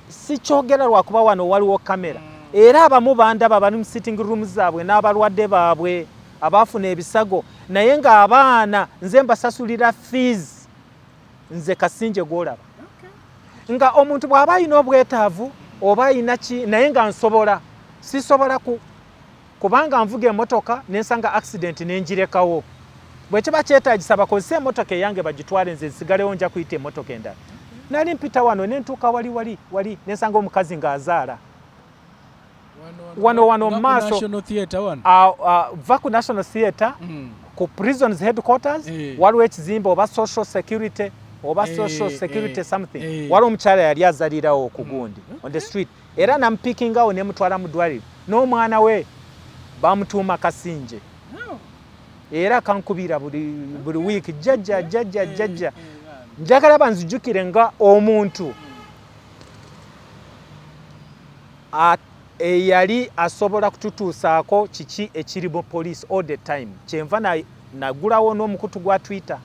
sikyogera lwakuba wano waliwo kamera era abamu bandaba bali mu sitting rooms zaabwe n'abalwadde baabwe abaafuna ebisago naye ng'abaana nze mbasasulira fees nze Kasinje gw'olaba nga omuntu bw'aba alina obwetaavu oba alina ki naye nga nsobola sisobola kubanga nvuga emmotoka nensanga accident nenjirekawo bwe kiba kyetaagisa bakozese emmotoka eyange bagitwale nze nsigalewo nja kuyita emmotoka endala nali mpita wano nentuuka wali nensanga omukazi ng'azaala wano maaso va ku National Theatre ku prisons headquarters waliwo ekizimbe oba social security oba social security something waliwo omukyala yali azalirawo ku gundi on the street era namupikingawo nemutwala mu ddwaliro n'omwana we bamutuuma Kasinje era kankubira buli wiiki jjajja njagala banzijjukire nga omuntu eyali asobola kututuusaako kiki ekiri mu police all the time kyenva nagulawo n'omukutu gwa Twitter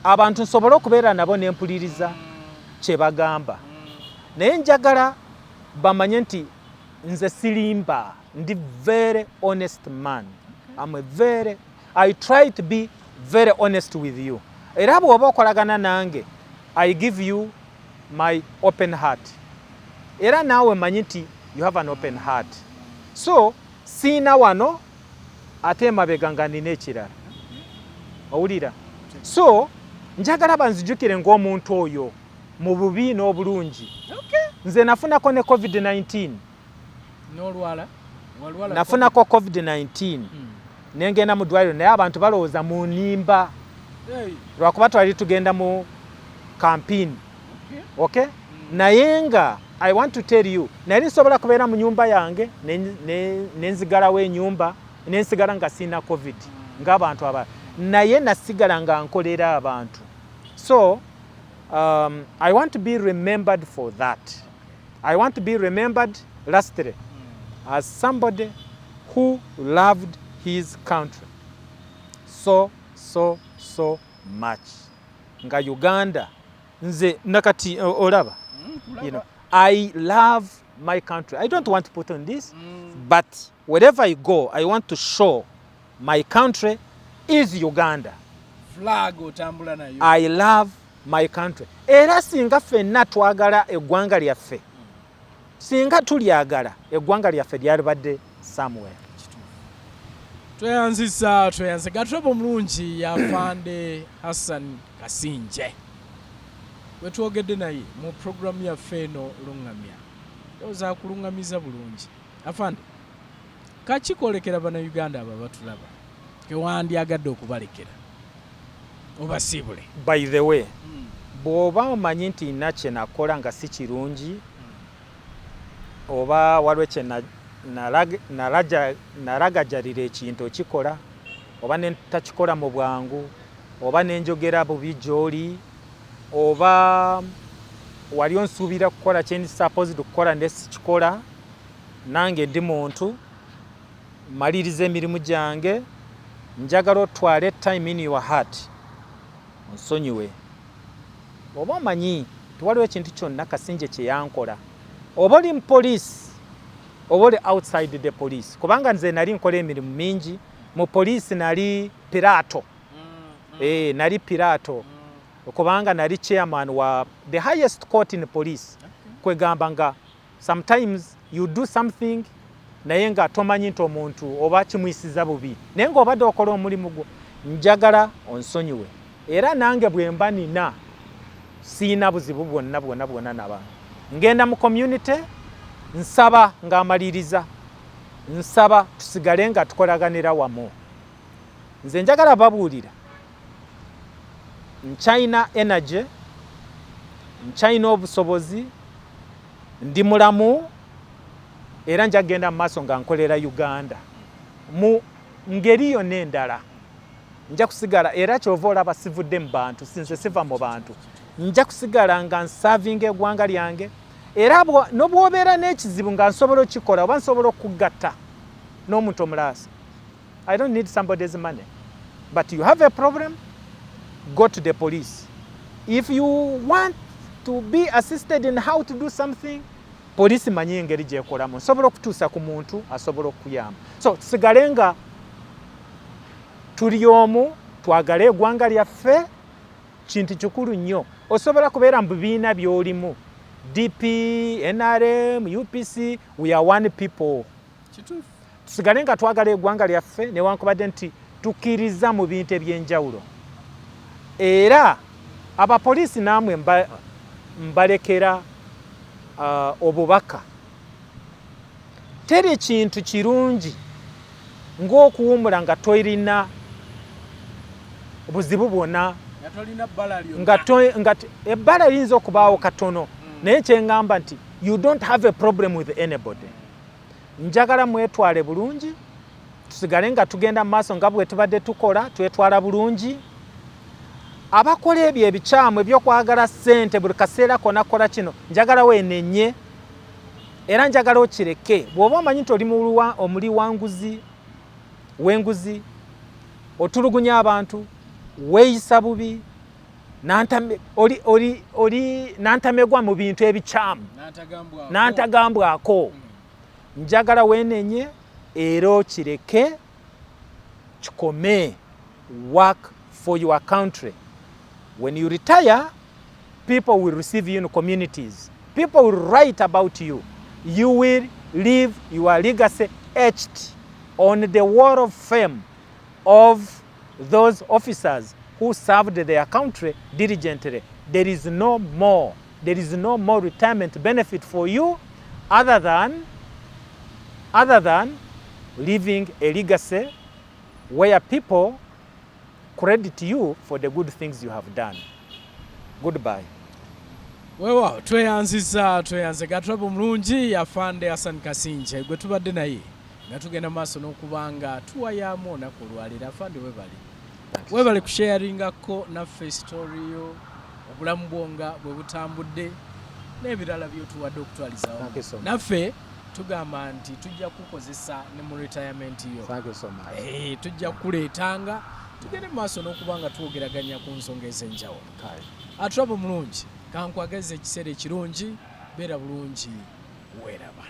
abantu nsobole okubeera nabo nempuliriza kye bagamba naye njagala bamanye nti nze sirimba ndi very honest man. I try to be very honest with you. Era bw'oba okolagana nange I give you my open heart. Era naawe manyi nti you have an open heart. So siina wano ate emabega nga nina ekirala. Owulira? So njagala banzijukire ng'omuntu oyo mu bubi n'obulungi. Nze nafunako ne COVID-19. N'olwala? Nafunako COVID-19. Nengenda mu ddwaliro naye abantu balowooza mu nnimba. Lwakuba twali tugenda mu campaign. Okay? Naye nga I want to tell you, nali nsobola kubeera mu nyumba yange nenzigalawo ennyumba nensigala nga sina COVID ng'abantu abala. Naye nasigala nga nkolera abantu. So I want to be remembered for that. I want to be remembered lastly as somebody who loved his country so much. Nga Uganda nze nakati olaba, you know, I love my country. I don't want to put on this, but wherever I go, I want to show my country is Uganda. Flag otambula nayo. I love my country. Era singa ffenna twagala eggwanga lyaffe. Singa tulyagala eggwanga lyaffe lyalibadde somewhere. Tweyanzisa gatwebo mulungi yafande Hassan Kasinje. Wetwogedde naye mu program yaffe eno lungamya. Oza kulungamiza bulungi. Afande, kakikolekera bana Uganda aba batulaba. Kewandyagadde okubalekera. Obasibule. By the way, bw'oba omanyi nti nakye nakola nga si kirungi, oba waliwo kye naragajalira ekintu okikola, oba ne takikola mu bwangu, oba nenjogera bubi gy'oli, oba wali onsuubira kukola kye ndi supposed okukola ne sikikola, nange ndi muntu, maliriza emirimu gyange, njagala otwale time in your heart. Nsonyiwe. Oba omanyi tiwaliwo ekintu kyonna Kasinje kye yankola. Oba oli mu police, oba oli outside the police. Kubanga nze nali nkola emirimu mingi, mu police nali pirato. Nali pirato. Kubanga nali chairman wa the highest court in police. Kwegamba nga sometimes you do something naye nga tomanyi nti omuntu oba kimuyisiza bubi naye ng'obadde okola omulimu gwo njagala onsonyiwe era nange bwe mba nina siina buzibu bwonna n'abantu ngenda mu community nsaba ng'amaliriza nsaba tusigale nga tukolaganira wamu nze njagala babuulira nkyayina energy nkyayina obusobozi ndi mulamu era njagenda mu maaso nga nkolera Uganda mu ngeri yonna endala nja kusigala era kyova olaba sivudde mu bantu sinze siva mu bantu nja kusigala nga nsavinga eggwanga lyange era n'obwobeera n'ekizibu nga nsobola okikola oba nsobola okugatta n'omuntu omulaasa. I don't need somebody's money, but you have a problem, go to the police. If you want to be assisted in how to do something, police manyi engeri gyekolamu nsobola okutuusa ku muntu asobola okuyamba. So tusigale nga tuli omu twagala eggwanga lyaffe kintu kikulu nnyo. Osobola kubeera mu bibiina by'olimu DP, NRM, UPC, we are one people. Tusigale nga twagala eggwanga lyaffe newankubadde nti tukkiriza mu bintu eby'enjawulo era abapoliisi naamwe mbalekera obubaka. Teri kintu kirungi ng'okuwumula nga toyirina buzibu bwonna nga ebbala liyinza okubaawo katono naye kyeŋŋamba nti you don't have a problem with anybody. Njagala mwetwale bulungi tusigale nga tugenda mu maaso nga bwe tubadde tukola twetwala bulungi. Abakola ebyo ebikyamu ebyokwagala ssente buli kaseera konakola kino njagala weenenye era njagala okireke. Bw'oba omanyi nti oli omuli w'enguzi otulugunya abantu weeyisa bubi nantamegwa mu bintu ebikyamu nantagambwako njagala weenenye era okireke kikome. Work for your country. When you retire, people will receive you in communities. People will write about you. You will leave your legacy etched on the wall of fame of those officers who served their country diligently. There is no more retirement benefit for you other than leaving a legacy where people credit you for the good things you have done. Goodbye. Wewa tweyanze gatulaba omulungi Afande Asan Kasingyye gwe tubadde naye nga tugenda maaso n'okubanga tuwayamu olunaku olwaleero. Afande webale kusharingako naffe story yo obulamu bwonga bwe butambudde n'ebirala byotuwadde okutwalizawo naffe tugamba nti tujja kukozesa ne mu retirement yo. Tujja kuleetanga tugende maaso n'okubanga twogeraganya ku nsonga ez'enjawulo. Atulaba omulungi kankwagaliza ekiseera ekirungi beera bulungi weeraba.